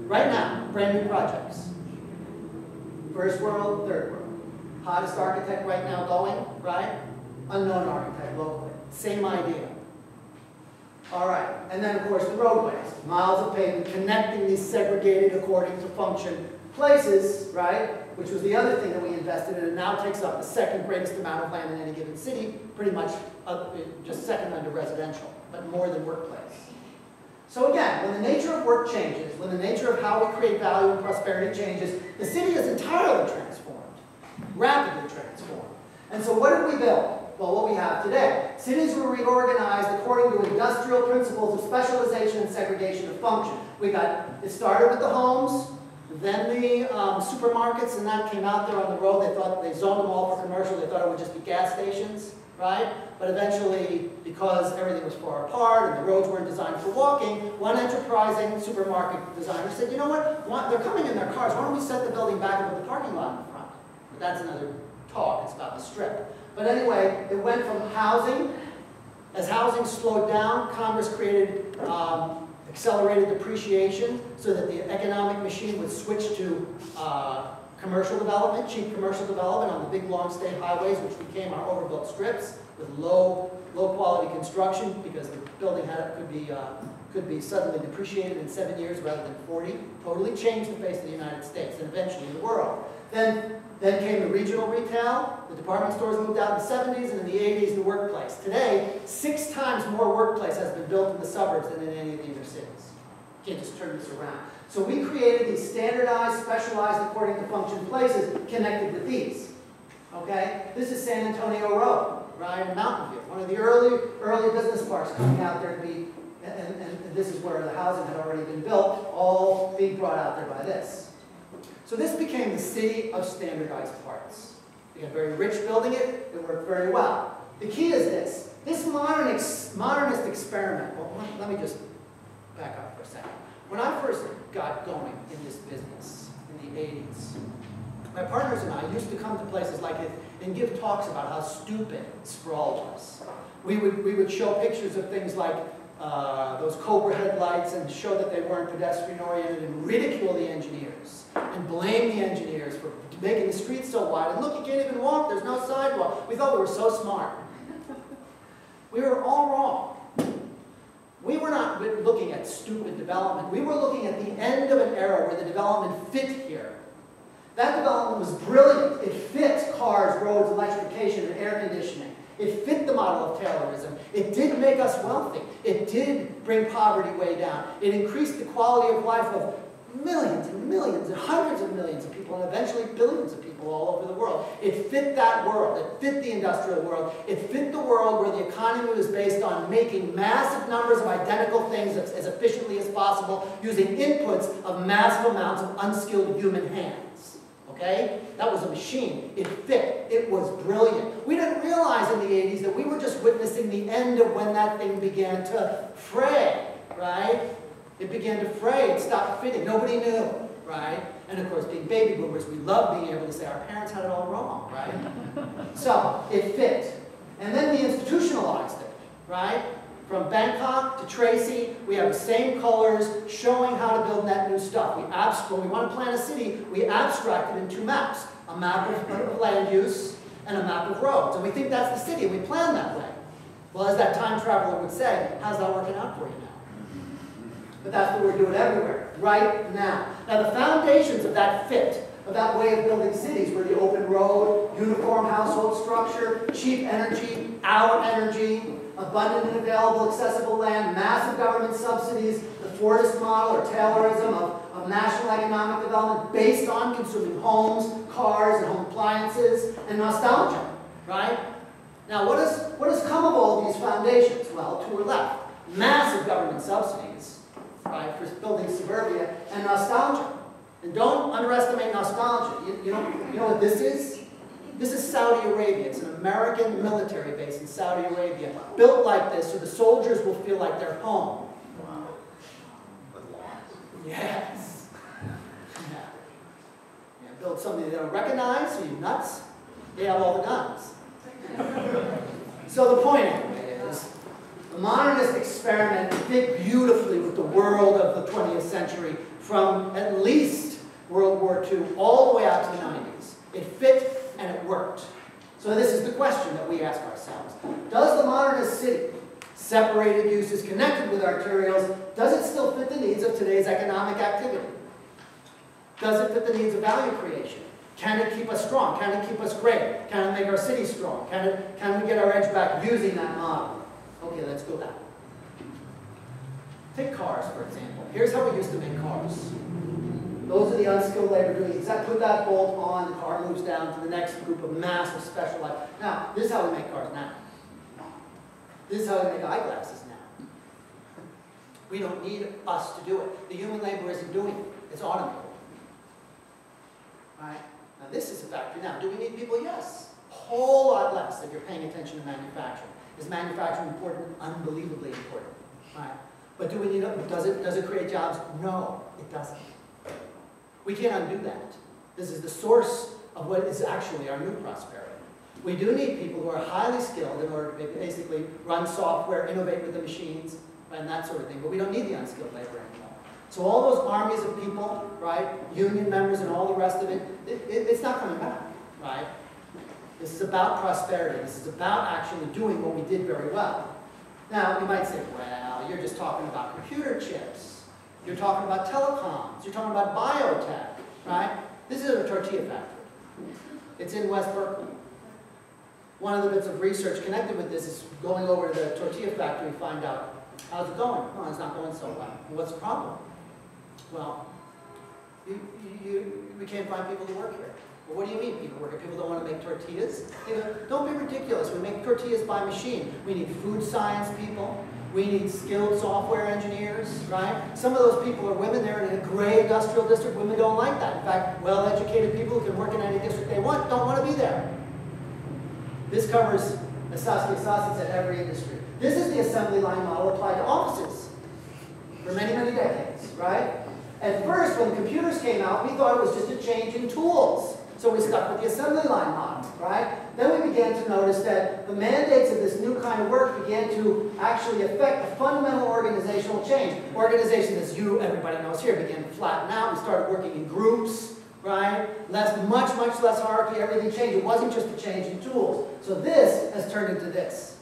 B: Right now, brand new projects. First world, third world. Hottest architect right now going, right? Unknown architect locally. Same idea. All right, and then of course the roadways. Miles of pavement connecting these segregated according to function places, right? Which was the other thing that we invested in, and now takes up the second greatest amount of land in any given city, pretty much just second under residential, but more than workplace. So again, when the nature of work changes, when the nature of how we create value and prosperity changes, the city is entirely transformed, rapidly transformed. And so what did we build? Well, what we have today. Cities were reorganized according to industrial principles of specialization and segregation of function. It started with the homes, then the supermarkets, and that came out there on the road. They zoned them all for commercial. They thought it would just be gas stations, right? But eventually, because everything was far apart and the roads weren't designed for walking, one enterprising supermarket designer said, you know what? They're coming in their cars. Why don't we set the building back and put the parking lot in front? But that's another talk. It's about the strip. But anyway, it went from housing. As housing slowed down, Congress created accelerated depreciation so that the economic machine would switch to commercial development, cheap commercial development on the big long state highways, which became our overbuilt strips with low quality construction because the building could be suddenly depreciated in 7 years rather than 40. Totally changed the face of the United States and eventually the world. Then came the regional retail. The department stores moved out in the 70s, and in the 80s, the workplace. Today, 6 times more workplace has been built in the suburbs than in any of the inner cities. You can't just turn this around. So we created these standardized, specialized, according to function places connected with these. Okay? This is San Antonio Road, right, in Mountain View. One of the early business parks coming out there to be, and this is where the housing had already been built, all being brought out there by this. So this became the city of standardized parts. We got very rich building it. It worked very well. The key is this. This modernist experiment, well, let me just back up for a second. When I first got going in this business in the 80s, My partners and I used to come to places like it and give talks about how stupid sprawl was. We would show pictures of things like those Cobra headlights and show that they weren't pedestrian-oriented and ridicule the engineers and blame the engineers for making the streets so wide. And look, you can't even walk, there's no sidewalk. We thought we were so smart. We were all wrong. We were not looking at stupid development. We were looking at the end of an era where the development fit here. That development was brilliant. It fit cars, roads, electrification, and air conditioning. It fit the model of Taylorism. It did make us wealthy. It did bring poverty way down. It increased the quality of life of millions and millions and hundreds of millions of people and eventually billions of people all over the world. It fit that world. It fit the industrial world. It fit the world where the economy was based on making massive numbers of identical things as efficiently as possible using inputs of massive amounts of unskilled human hands. Okay? That was a machine. It fit. It was brilliant. We didn't realize in the 80s that we were just witnessing the end of when that thing began to fray, right? It began to fray. It stopped fitting. Nobody knew, right? And of course, being baby boomers, we love being able to say our parents had it all wrong, right? So, it fit. And then we institutionalized it, right? From Bangkok to Tracy, we have the same colors showing how to build that new stuff. When we want to plan a city, we abstract it in two maps. A map of land use and a map of roads. And we think that's the city, and we plan that way. Well, as that time traveler would say, how's that working out for you now? But that's what we're doing everywhere, right now. Now, the foundations of that fit, of that way of building cities, were the open road, uniform household structure, cheap energy, our energy, abundant and available accessible land, massive government subsidies, the Fordist model or Taylorism of national economic development based on consuming homes, cars, and home appliances, and nostalgia, right? Now, what has come of all these foundations? Well, two are left. Massive government subsidies, right, for building suburbia, and nostalgia. And don't underestimate nostalgia. You know what this is? This is Saudi Arabia. It's an American military base in Saudi Arabia, built like this so the soldiers will feel like they're home.
C: Wow.
B: Yes. Yeah. Build something they don't recognize, so you nuts. They have all the guns. So the point is, the modernist experiment fit beautifully with the world of the 20th century from at least World War II all the way out to the 90s. It fit and it worked. So this is the question that we ask ourselves. Does the modernist city, separated uses connected with arterials, does it still fit the needs of today's economic activity? Does it fit the needs of value creation? Can it keep us strong? Can it keep us great? Can it make our city strong? Can we get our edge back using that model? Okay, let's go back. Take cars, for example. Here's how we used to make cars. Those are the unskilled labor doing exactly. Put that bolt on, the car moves down to the next group of massive specialized. Now, this is how we make cars now. This is how we make eyeglasses now. We don't need us to do it. The human labor isn't doing it. It's automated. All right? Now, this is a factory. Now, do we need people? Yes. A whole lot less if you're paying attention to manufacturing. Is manufacturing important? Unbelievably important. All right? But do we need it? Does it create jobs? No, it doesn't. We can't undo that. This is the source of what is actually our new prosperity. We do need people who are highly skilled in order to basically run software, innovate with the machines, and that sort of thing. But we don't need the unskilled labor anymore. So all those armies of people, right, union members and all the rest of it, it's not coming back, right? This is about prosperity. This is about actually doing what we did very well. Now, you might say, well, you're just talking about computer chips. You're talking about telecoms. You're talking about biotech, right? This is a tortilla factory. It's in West Berkeley. One of the bits of research connected with this is going over to the tortilla factory and find out, how's it going? Oh, it's not going so well. What's the problem? Well, we can't find people to work here. Well, what do you mean people work here? People don't want to make tortillas? Don't be ridiculous. We make tortillas by machine. We need food science people. We need skilled software engineers, right? Some of those people are women. They're in a gray industrial district. Women don't like that. In fact, well-educated people who can work in any district they want don't want to be there. This covers, as Sasaki said, every industry. This is the assembly line model applied to offices for many, many decades, right? At first, when computers came out, we thought it was just a change in tools. So we stuck with the assembly line model, right? Then we began to notice that the mandates of this new kind of work began to actually affect the fundamental organizational change. Organization, as everybody knows here, began to flatten out. We started working in groups, right? Much less hierarchy, everything changed. It wasn't just a change in tools. So this has turned into this.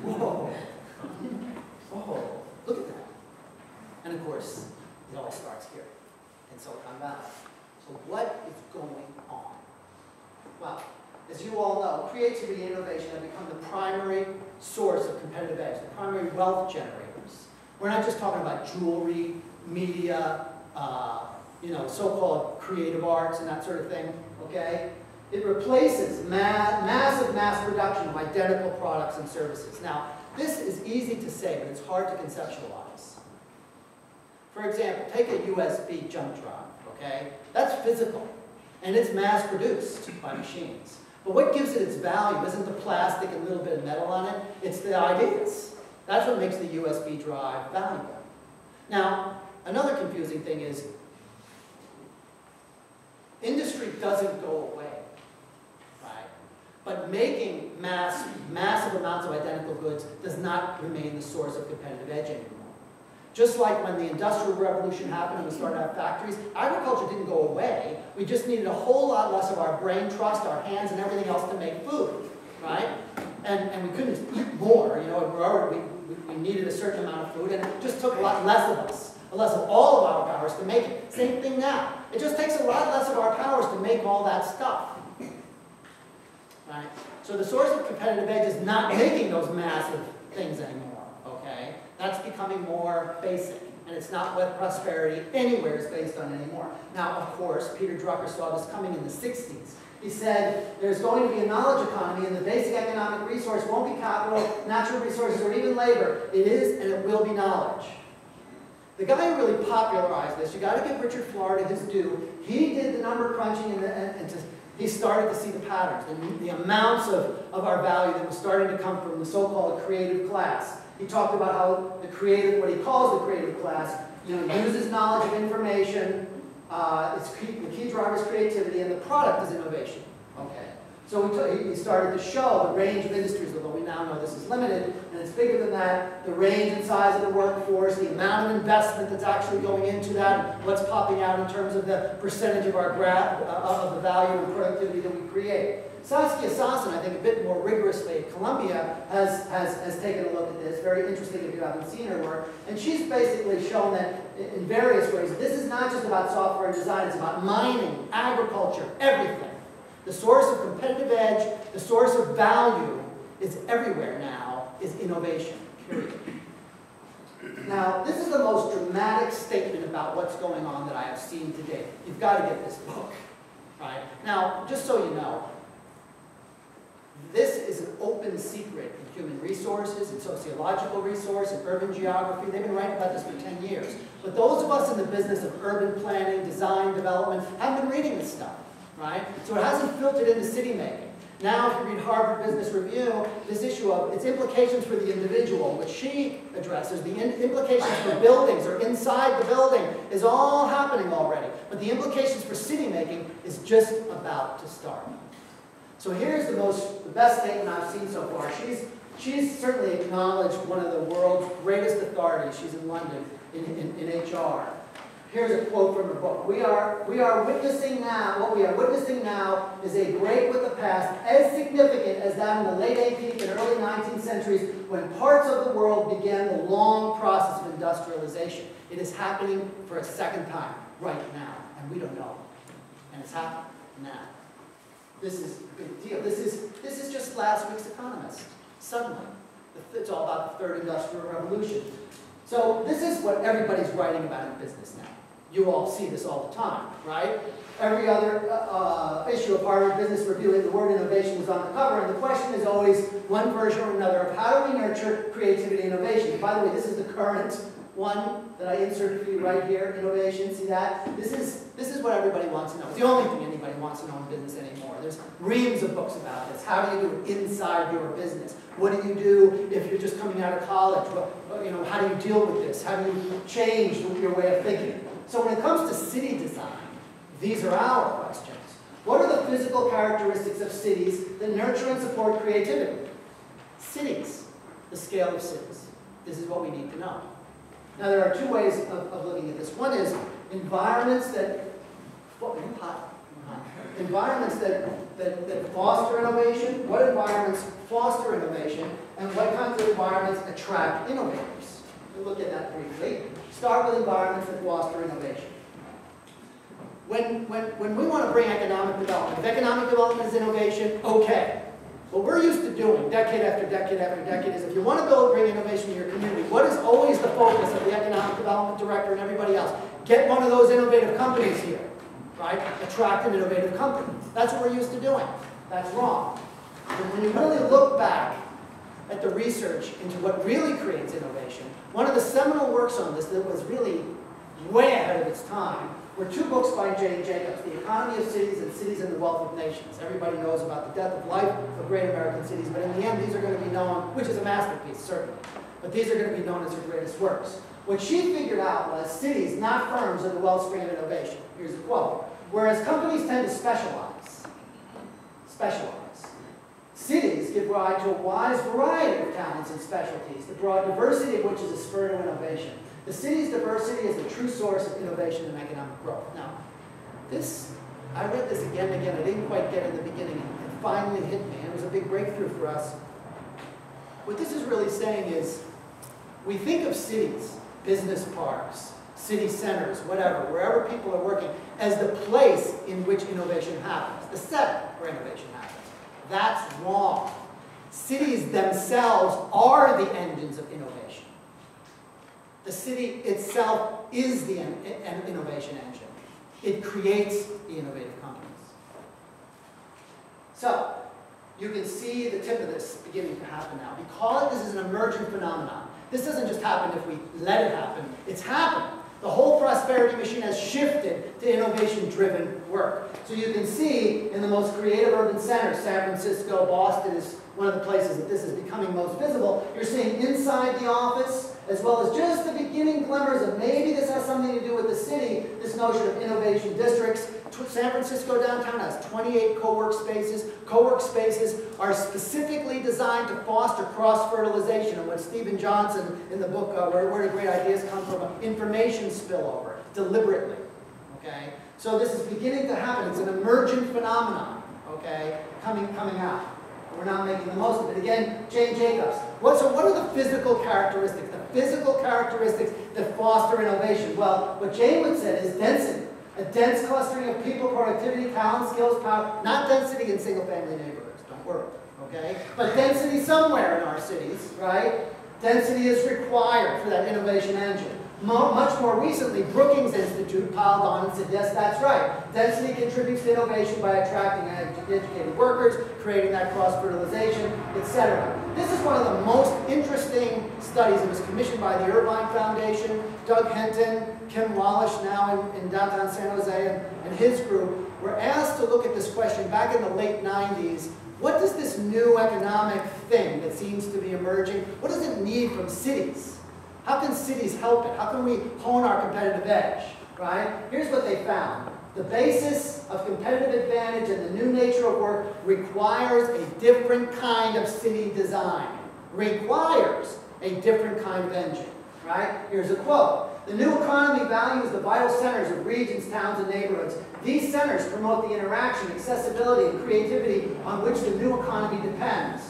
B: Whoa. Oh, look at that. And of course, it all starts here in Silicon Valley. So what is going on? Well, as you all know, creativity and innovation have become the primary source of competitive edge, the primary wealth generators. We're not just talking about jewelry, media, so-called creative arts and that sort of thing, okay? It replaces massive mass production of identical products and services. Now, this is easy to say, but it's hard to conceptualize. For example, take a USB jump drive, okay? That's physical, and it's mass produced by machines. But what gives it its value isn't the plastic and a little bit of metal on it, it's the ideas. That's what makes the USB drive valuable. Now, another confusing thing is, industry doesn't go away, right? But making massive amounts of identical goods does not remain the source of competitive edge anymore. Just like when the Industrial Revolution happened and we started to have factories, agriculture didn't go away. We just needed a whole lot less of our brain trust, our hands, and everything else to make food, right? And we couldn't eat more, we needed a certain amount of food, and it just took a lot less of us, less of all of our powers to make it. Same thing now. It just takes a lot less of our powers to make all that stuff, right? So the source of competitive edge is not making those massive things anymore, okay? That's becoming more basic, and it's not what prosperity anywhere is based on anymore. Now, of course, Peter Drucker saw this coming in the 60s. He said, there's going to be a knowledge economy, and the basic economic resource won't be capital, natural resources, or even labor. It is, and it will be knowledge. The guy who really popularized this, you got to give Richard Florida his due. He did the number crunching, he started to see the patterns, the amounts of our value that was starting to come from the so-called creative class. He talked about how what he calls the creative class, uses knowledge of information. The key driver is creativity, and the product is innovation. Okay. So he started to show the range of industries, although we now know this is limited, and it's bigger than that, the range and size of the workforce, the amount of investment that's actually going into that, what's popping out in terms of the percentage of our of the value and productivity that we create. Sasaki, I think a bit more rigorously at Columbia, has taken a look at this. Very interesting if you haven't seen her work. And she's basically shown that in various ways, this is not just about software and design, it's about mining, agriculture, everything. The source of competitive edge, the source of value is everywhere now, is innovation, period. Now, this is the most dramatic statement about what's going on that I have seen today. You've got to get this book, right? Now, just so you know, this is an open secret in human resources, in sociological resource, in urban geography. They've been writing about this for 10 years. But those of us in the business of urban planning, design, development, have been reading this stuff, right? So it hasn't filtered into city making. Now, if you read Harvard Business Review, this issue of its implications for the individual, which she addresses, the implications for buildings or inside the building is all happening already. But the implications for city making is just about to start. So here's the best statement I've seen so far. She's certainly acknowledged one of the world's greatest authorities. She's in London in HR. Here's a quote from her book. We are witnessing now, what we are witnessing now is a break with the past as significant as that in the late 18th and early 19th centuries when parts of the world began the long process of industrialization. It is happening for a second time right now, and we don't know. And it's happening now. This is a big deal. This is just last week's Economist. Suddenly, it's all about the third industrial revolution. So this is what everybody's writing about in business now. You all see this all the time, right? Every other issue of Harvard Business Review, the word innovation was on the cover, and the question is always one version or another of how do we nurture creativity and innovation. And by the way, this is the current one that I inserted for you right here, innovation, see that? This is what everybody wants to know. It's the only thing anybody wants to know in business anymore. There's reams of books about this. How do you do it inside your business? What do you do if you're just coming out of college? How do you deal with this? How do you change your way of thinking? So when it comes to city design, these are our questions. What are the physical characteristics of cities that nurture and support creativity? Cities, the scale of cities. This is what we need to know. Now there are two ways of looking at this. One is environments that, that foster innovation. What environments foster innovation, and what kinds of environments attract innovators? We'll look at that briefly. Start with environments that foster innovation. When we want to bring economic development, if economic development is innovation, okay. What we're used to doing decade after decade after decade is if you want to bring innovation to your community, what is always the focus of the economic development director and everybody else? Get one of those innovative companies here, right? Attract an innovative company. That's what we're used to doing. That's wrong. But when you really look back at the research into what really creates innovation, one of the seminal works on this that was really way ahead of its time were two books by Jane Jacobs, The Economy of Cities and Cities and the Wealth of Nations. Everybody knows about the death of life of great American cities, but in the end, these are going to be known, which is a masterpiece, certainly, but these are going to be known as her greatest works. What she figured out was cities, not firms, are the wellspring of innovation. Here's a quote. Whereas companies tend to specialize, cities give rise to a wide variety of talents and specialties, the broad diversity of which is a spur to innovation. The city's diversity is the true source of innovation and economic growth. Now, I read this again and again. I didn't quite get it in the beginning. It finally hit me, and it was a big breakthrough for us. What this is really saying is, we think of cities, business parks, city centers, whatever, wherever people are working, as the place in which innovation happens, the setting where innovation happens. That's wrong. Cities themselves are the engines of innovation. The city itself is the innovation engine. It creates the innovative companies. So, you can see the tip of this beginning to happen now. We call it, this is an emergent phenomenon. This doesn't just happen if we let it happen. It's happening. The whole prosperity machine has shifted to innovation-driven work. So you can see in the most creative urban centers, San Francisco, Boston is one of the places that this is becoming most visible. You're seeing inside the office, as well as just the beginning glimmers of maybe this has something to do with the city, this notion of innovation districts. San Francisco downtown has 28 co-work spaces. Co-work spaces are specifically designed to foster cross-fertilization, and what Stephen Johnson in the book, Where Do Great Ideas Come From, information spillover, deliberately, okay? So this is beginning to happen. It's an emergent phenomenon, okay, coming out. We're not making the most of it. Again, Jane Jacobs. So what are the physical characteristics? The physical characteristics that foster innovation. Well, what Jane would say is density. A dense clustering of people, productivity, talent, skills, power. Not density in single-family neighborhoods. Don't worry. Okay? But density somewhere in our cities, right? Density is required for that innovation engine. Much more recently, Brookings Institute piled on and said, yes, that's right. Density contributes to innovation by attracting educated workers, creating that cross-fertilization, etc. This is one of the most interesting studies. It was commissioned by the Irvine Foundation. Doug Henton, Kim Wallish, now in downtown San Jose, and his group were asked to look at this question back in the late 90s. What does this new economic thing that seems to be emerging, what does it need from cities? How can cities help it? How can we hone our competitive edge, right? Here's what they found. The basis of competitive advantage and the new nature of work requires a different kind of city design. Requires a different kind of engine, right? Here's a quote. The new economy values the vital centers of regions, towns, and neighborhoods. These centers promote the interaction, accessibility, and creativity on which the new economy depends.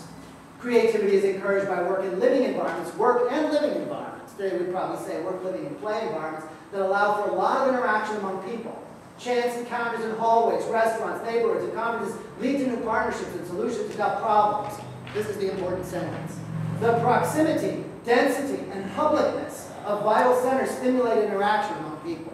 B: Creativity is encouraged by work and living environments, Today we'd probably say work, living, and play environments that allow for a lot of interaction among people. Chance encounters in hallways, restaurants, neighborhoods, and conferences lead to new partnerships and solutions to tough problems. This is the important sentence. The proximity, density, and publicness of vital centers stimulate interaction among people.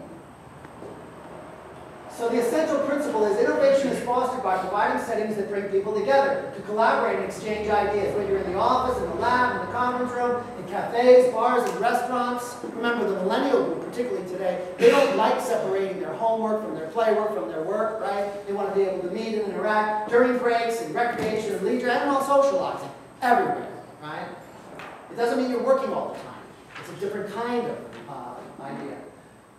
B: So the essential principle is innovation is fostered by providing settings that bring people together to collaborate and exchange ideas, whether you're in the office, in the lab, in the conference room, in cafes, bars, and restaurants. Remember, the millennial group, particularly today, they don't like separating their homework from their playwork from their work, right? They want to be able to meet and interact during breaks and recreation and leisure and while socializing, everywhere, right? It doesn't mean you're working all the time. It's a different kind of idea.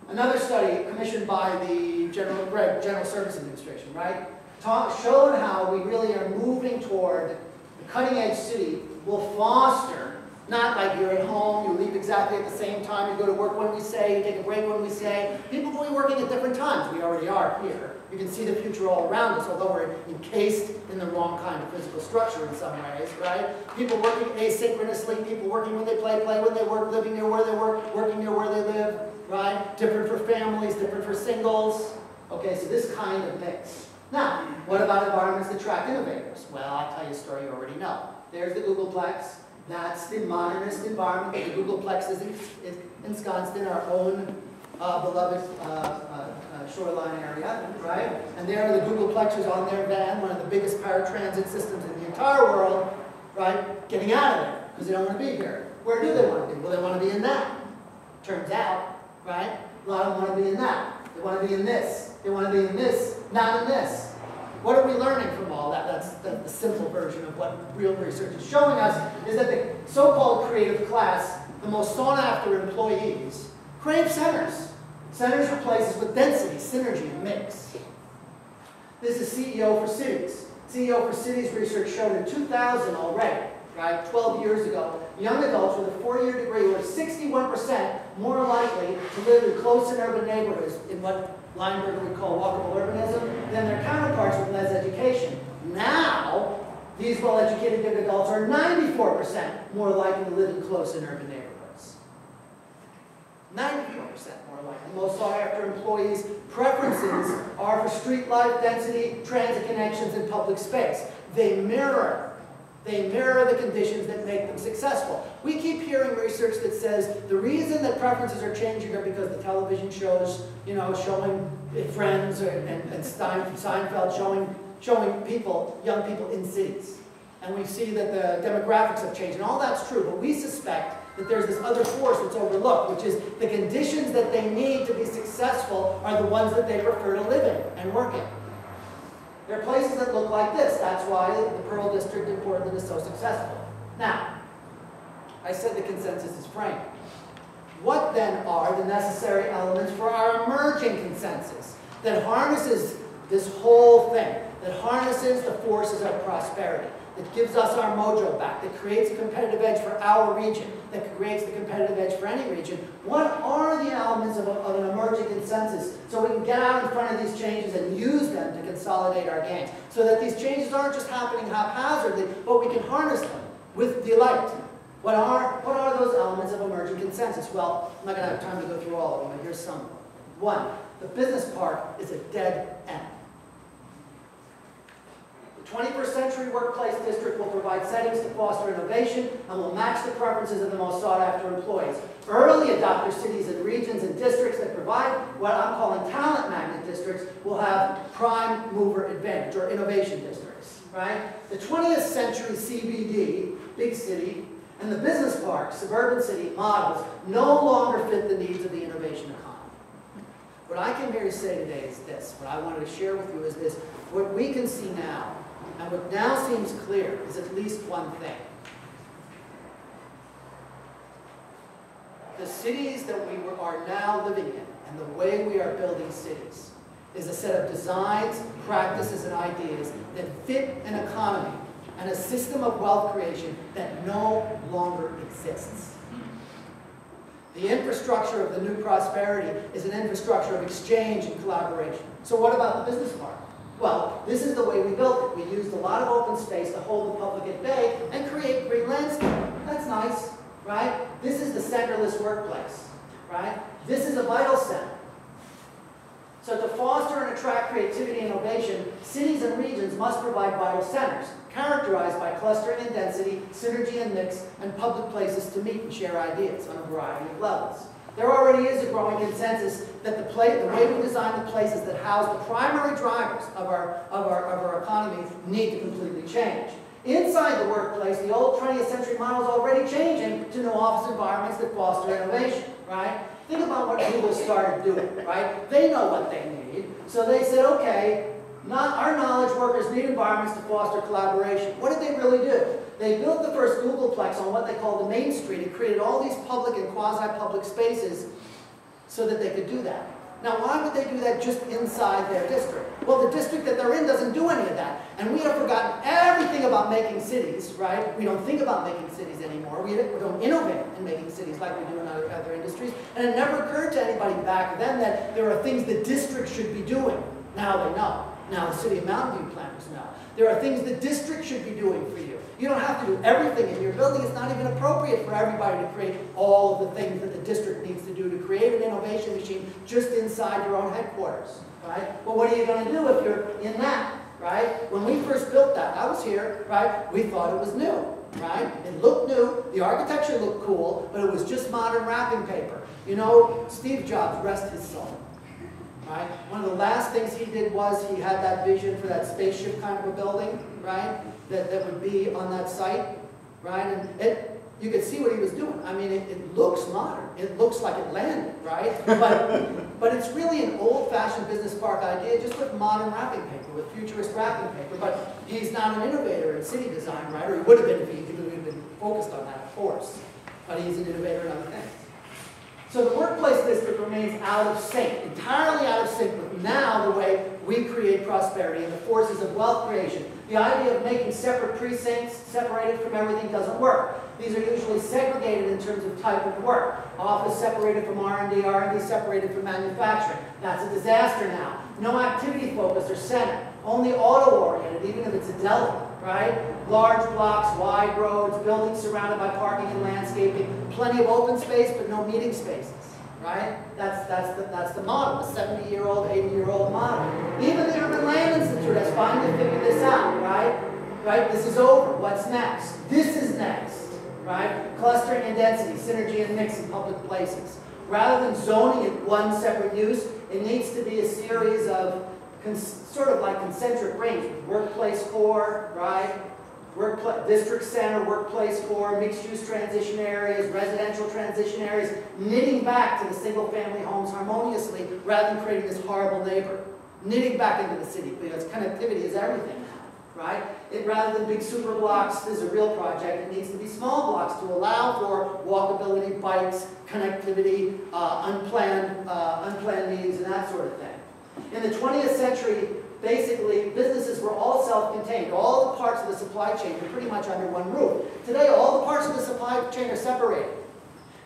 B: Another study commissioned by the General Service Administration, right? showed how we really are moving toward the cutting-edge city will foster, not like you're at home, you leave exactly at the same time, you go to work when we say, you take a break when we say. People will be working at different times. We already are here. You can see the future all around us, although we're encased in the wrong kind of physical structure in some ways, right? People working asynchronously, people working when they play when they work, living near where they work, working near where they live, right? Different for families, different for singles. Okay, so this kind of mix. Now, what about environments that attract innovators? Well, I'll tell you a story you already know. There's the Googleplex. That's the modernist environment that the Googleplex is ensconced in, our own beloved shoreline area, right? And there are the Googleplexers on their van, one of the biggest paratransit systems in the entire world, right? Getting out of there, because they don't want to be here. Where do they want to be? Well, they want to be in that. Turns out, right? A lot of them want to be in that. They want to be in this. They want to be in this, not in this. What are we learning from all that? That's the simple version of what real research is showing us, is that the so-called creative class, the most sought-after employees, crave centers. Centers are places with density, synergy, and mix. This is CEO for Cities. CEO for Cities research showed in 2000 already, right, 12 years ago, young adults with a 4-year degree were 61% more likely to live in close and urban neighborhoods in what Lineberger would call walkable urbanism than their counterparts with less education. Now, these well-educated young adults are 94% more likely to live in close and urban neighborhoods. 94% more likely. Most sought-after employees' preferences are for street life, density, transit connections, and public space. They mirror the conditions that make them successful. We keep hearing research that says the reason that preferences are changing are because the television shows, you know, showing Friends and Seinfeld showing people, young people in cities. And we see that the demographics have changed, and all that's true, but we suspect that there's this other force that's overlooked, which is the conditions that they need to be successful are the ones that they prefer to live in and work in. There are places that look like this. That's why the Pearl District in Portland is so successful. Now, I said the consensus is framed. What then are the necessary elements for our emerging consensus that harnesses this whole thing, that harnesses the forces of prosperity, that gives us our mojo back, that creates a competitive edge for our region, that creates the competitive edge for any region? What are the elements of an emerging consensus so we can get out in front of these changes and use them to consolidate our gains, so that these changes aren't just happening haphazardly, but we can harness them with delight? What are those elements of emerging consensus? Well, I'm not going to have time to go through all of them, but here's some of them. One, the business park is a dead end. The 21st century workplace district will provide settings to foster innovation and will match the preferences of the most sought-after employees. Early adopter cities and regions and districts that provide what I'm calling talent magnet districts will have prime mover advantage, or innovation districts, right? The 20th century CBD, big city, and the business park, suburban city models no longer fit the needs of the innovation economy. What I came here to say today is this. What I wanted to share with you is this. What we can see now, and what now seems clear, is at least one thing. The cities that we are now living in, and the way we are building cities, is a set of designs, practices, and ideas that fit an economy and a system of wealth creation that no longer exists. The infrastructure of the new prosperity is an infrastructure of exchange and collaboration. So what about the business park? Well, this is the way we built it. We used a lot of open space to hold the public at bay and create green landscape. That's nice, right? This is the centerless workplace, right? This is a vital center. So to foster and attract creativity and innovation, cities and regions must provide vital centers, characterized by clustering and density, synergy and mix, and public places to meet and share ideas on a variety of levels. There already is a growing consensus that the way we design the places that house the primary drivers of our economy need to completely change. Inside the workplace, the old 20th century model is already changing to new office environments that foster innovation, right? Think about what Google started doing, right? They know what they need, so they said, okay, our knowledge workers need environments to foster collaboration. What did they really do? They built the first Googleplex on what they called the Main Street and created all these public and quasi-public spaces so that they could do that. Now, why would they do that just inside their district? Well, the district that they're in doesn't do any of that. And we have forgotten everything about making cities, right? We don't think about making cities anymore. We don't innovate in making cities like we do in other industries. And it never occurred to anybody back then that there are things the district should be doing. Now they know. Now the City of Mountain View planners know. There are things the district should be doing for you. You don't have to do everything in your building. It's not even appropriate for everybody to create all of the things that the district needs to do to create an innovation machine just inside your own headquarters, right? But what are you going to do if you're in that, right? When we first built that, I was here, right? We thought it was new, right? It looked new. The architecture looked cool, but it was just modern wrapping paper. You know, Steve Jobs, rest his soul. Right? One of the last things he did was he had that vision for that spaceship kind of a building, right? That would be on that site, right? And you could see what he was doing. I mean, it looks modern. It looks like it landed, right? But it's really an old-fashioned business park idea, just with modern wrapping paper, with futurist wrapping paper. But he's not an innovator in city design, right? Or he would have been if he had been focused on that, of course. But he's an innovator in other things. So the workplace district remains out of sync, entirely out of sync with now the way we create prosperity and the forces of wealth creation. The idea of making separate precincts, separated from everything, doesn't work. These are usually segregated in terms of type of work. Office separated from R&D, R&D separated from manufacturing. That's a disaster now. No activity focus or center, only auto-oriented, even if it's a deli, right? Large blocks, wide roads, buildings surrounded by parking and landscaping, plenty of open space, but no meeting spaces, right? That's the model, the 70-year-old, 80-year-old model. Even the Urban Land Institute has finally figured this out, right? Right? This is over. What's next? This is next, right? Clustering and density, synergy and mix in public places. Rather than zoning it one separate use, it needs to be a series of sort of like concentric rings with workplace core, right? District center, workplace core, mixed-use transition areas, residential transition areas, knitting back to the single-family homes harmoniously rather than creating this horrible neighbor. Knitting back into the city because connectivity is everything now, right? Rather than big super blocks, this is a real project. It needs to be small blocks to allow for walkability, bikes, connectivity, unplanned meetings, and that sort of thing. In the 20th century, basically, businesses were all self-contained. All the parts of the supply chain were pretty much under one roof. Today, all the parts of the supply chain are separated.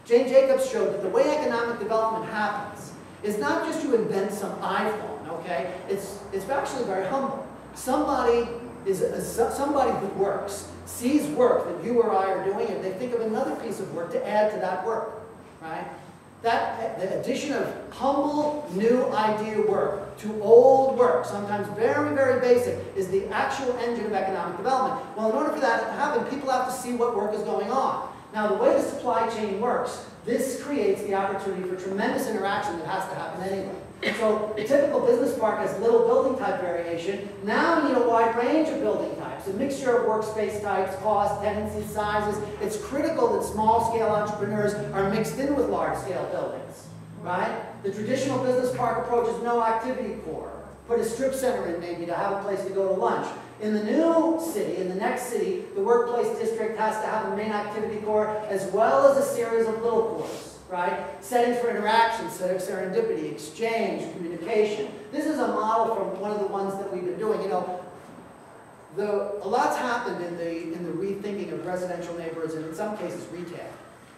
B: Jane Jacobs showed that the way economic development happens is not just you invent some iPhone, okay? It's actually very humble. Somebody who works, sees work that you or I are doing, and they think of another piece of work to add to that work, right? The addition of humble, new idea work to old work, sometimes very, very basic, is the actual engine of economic development. Well, in order for that to happen, people have to see what work is going on. Now, the way the supply chain works, this creates the opportunity for tremendous interaction that has to happen anyway. So the typical business park has little building type variation. Now you need a wide range of building types, a mixture of workspace types, cost, tenancy, sizes. It's critical that small-scale entrepreneurs are mixed in with large-scale buildings, right? The traditional business park approach is no activity core. Put a strip center in maybe to have a place to go to lunch. In the new city, in the next city, the workplace district has to have a main activity core as well as a series of little cores, right? Settings for interaction, serendipity, exchange, communication. This is a model from one of the ones that we've been doing. You know, a lot's happened in the rethinking of residential neighborhoods and in some cases retail.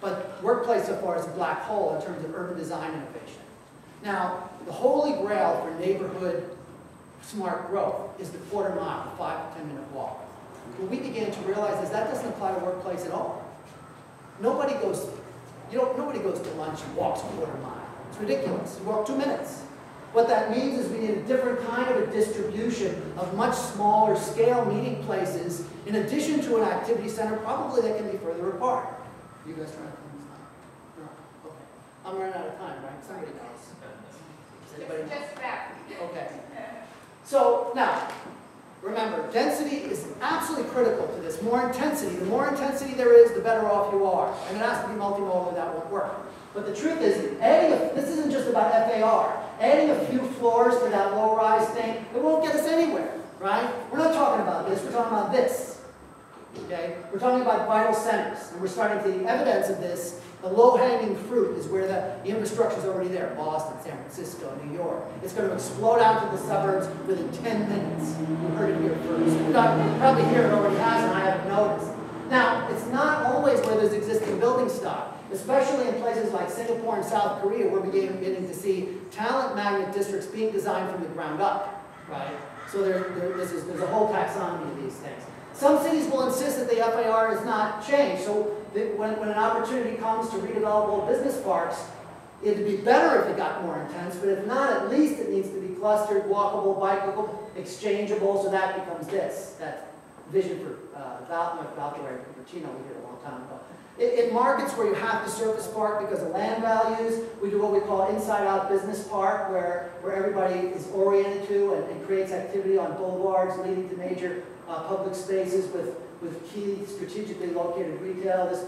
B: But workplace so far is a black hole in terms of urban design innovation. Now, the holy grail for neighborhood smart growth is the quarter mile, the 5 to 10 minute walk. What we began to realize is that doesn't apply to workplace at all. Nobody goes to lunch and walks a quarter mile. It's ridiculous. You walk 2 minutes. What that means is we need a different kind of a distribution of much smaller scale meeting places in addition to an activity center, probably that can be further apart. You guys trying to clean this up? No? Okay. I'm running out of time, right? Somebody knows. Does anybody know?
D: Just back.
B: Okay. So now, remember, density is absolutely critical to this. More intensity. The more intensity there is, the better off you are. And it has to be multimodal, that won't work. But the truth is, this isn't just about FAR. Adding a few floors to that low-rise thing, it won't get us anywhere, right? We're not talking about this, we're talking about this. Okay? We're talking about vital centers. And we're starting to see evidence of this. The low-hanging fruit is where the infrastructure is already already there. Boston, San Francisco, New York. It's going to explode out to the suburbs within 10 minutes. You heard it here first. You probably hear it already has, and I haven't noticed. Now, it's not always where there's existing building stock, especially in places like Singapore and South Korea. We're beginning to see talent magnet districts being designed from the ground up, right? So there's a whole taxonomy of these things. Some cities will insist that the FAR is not changed. So when an opportunity comes to redevelop old business parks, it'd be better if it got more intense, but if not, at least it needs to be clustered, walkable, bikeable, exchangeable, so that becomes this. That vision for Valkyrie and Cupertino we did a long time ago. In markets where you have to surface park because of land values, we do what we call inside-out business park, where everybody is oriented to and creates activity on boulevards leading to major public spaces with key strategically located retail. This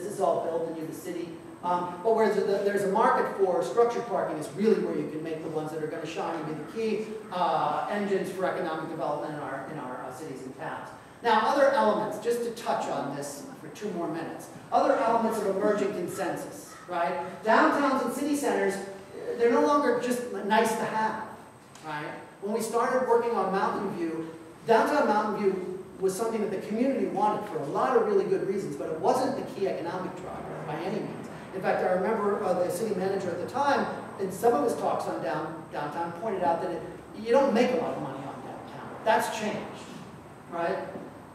B: is all built into the city. But where there's a market for structured parking is really where you can make the ones that are going to shine and be the key engines for economic development in our cities and towns. Now, other elements, just to touch on this for 2 more minutes. Other elements of emerging consensus, right? Downtowns and city centers, they're no longer just nice to have, right? When we started working on Mountain View, downtown Mountain View was something that the community wanted for a lot of really good reasons, but it wasn't the key economic driver by any means. In fact, I remember the city manager at the time, in some of his talks on downtown, pointed out that you don't make a lot of money on downtown. That's changed, right?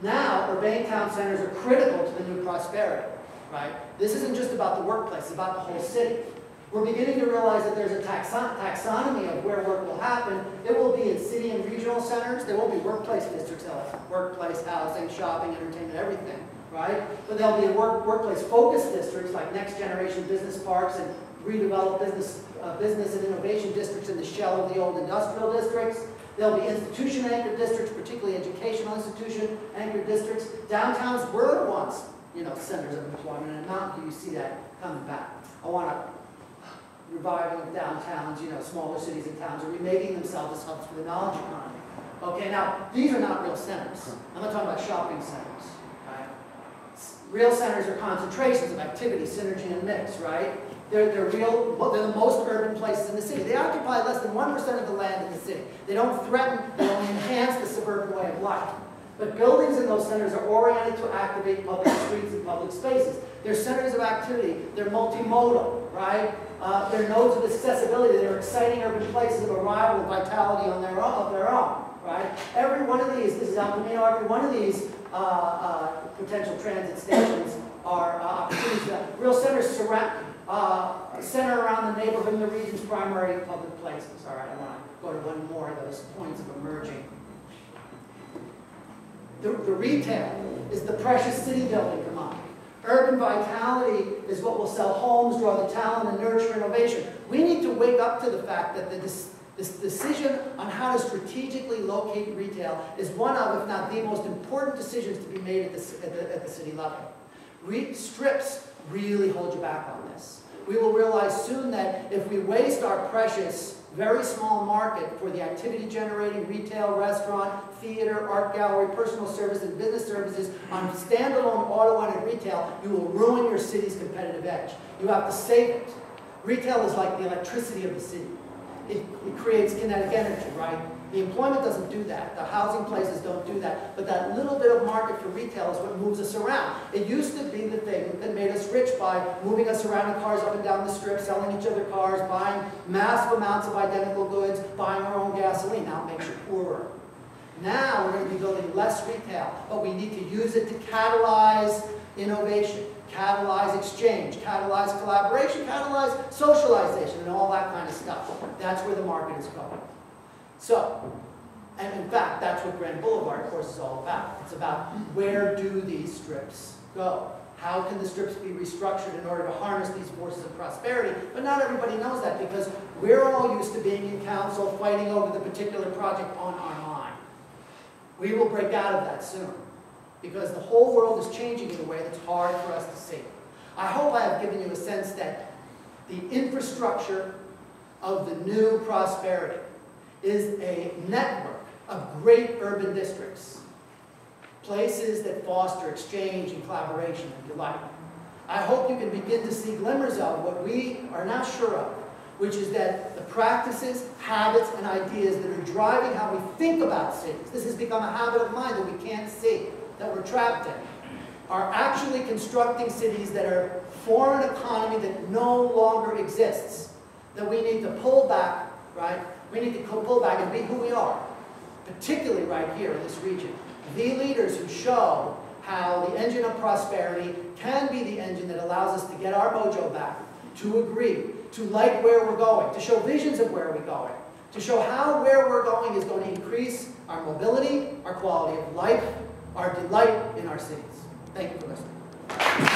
B: Now, urbane town centers are critical to the new prosperity, right? This isn't just about the workplace, it's about the whole city. We're beginning to realize that there's a taxonomy of where work will happen. It will be in city and regional centers. There will be workplace districts, workplace, housing, shopping, entertainment, everything, right? But there'll be workplace-focused districts like next-generation business parks and redeveloped business and innovation districts in the shell of the old industrial districts. There'll be institution-anchored districts, particularly educational institution-anchored districts. Downtowns were once, centers of employment, and in Mountain View you see that coming back. I want to reviving of downtowns, smaller cities and towns are remaking themselves as hubs for the knowledge economy. Okay, now these are not real centers. I'm not talking about shopping centers. Right? Real centers are concentrations of activity, synergy, and mix. Right? They're the most urban places in the city. They occupy less than 1% of the land in the city. They don't threaten, they don't enhance the suburban way of life. But buildings in those centers are oriented to activate public streets and public spaces. They're centers of activity. They're multimodal, right? They're nodes of accessibility. They're exciting urban places of arrival and vitality of their own, right? Every one of these, this is El Camino, every one of these potential transit stations are opportunities. Real centers center around the neighborhood and the region's primary public places. All right, I want to go to one more of those points of emerging. The retail is the precious city building commodity. Urban vitality is what will sell homes, draw the talent, and nurture innovation. We need to wake up to the fact that this decision on how to strategically locate retail is one of, if not the most important decisions to be made at the city level. Strips really hold you back on this. We will realize soon that if we waste our precious, very small market for the activity-generating retail, restaurant, theater, art gallery, personal service, and business services on standalone auto-owned retail, you will ruin your city's competitive edge. You have to save it. Retail is like the electricity of the city. It creates kinetic energy, right? The employment doesn't do that. The housing places don't do that. But that little bit of market for retail is what moves us around. It used to be the thing that made us rich by moving us around in cars up and down the strip, selling each other cars, buying massive amounts of identical goods, buying our own gasoline. Now it makes you poorer. Now we're going to be building less retail, but we need to use it to catalyze innovation, catalyze exchange, catalyze collaboration, catalyze socialization, and all that kind of stuff. That's where the market is going. So, and in fact, that's what Grand Boulevard, of course, is all about. It's about where do these strips go? How can the strips be restructured in order to harness these forces of prosperity? But not everybody knows that because we're all used to being in council fighting over the particular project on our mind. We will break out of that soon because the whole world is changing in a way that's hard for us to see. I hope I have given you a sense that the infrastructure of the new prosperity is a network of great urban districts, places that foster exchange and collaboration and delight. I hope you can begin to see glimmers of what we are not sure of, which is that the practices, habits, and ideas that are driving how we think about cities, this has become a habit of mind that we can't see, that we're trapped in, are actually constructing cities that are for an economy that no longer exists. That we need to pull back, right? We need to pull back and be who we are, particularly right here in this region. The leaders who show how the engine of prosperity can be the engine that allows us to get our mojo back, to agree, to like where we're going, to show visions of where we're going, to show how where we're going is going to increase our mobility, our quality of life, our delight in our cities. Thank you for listening.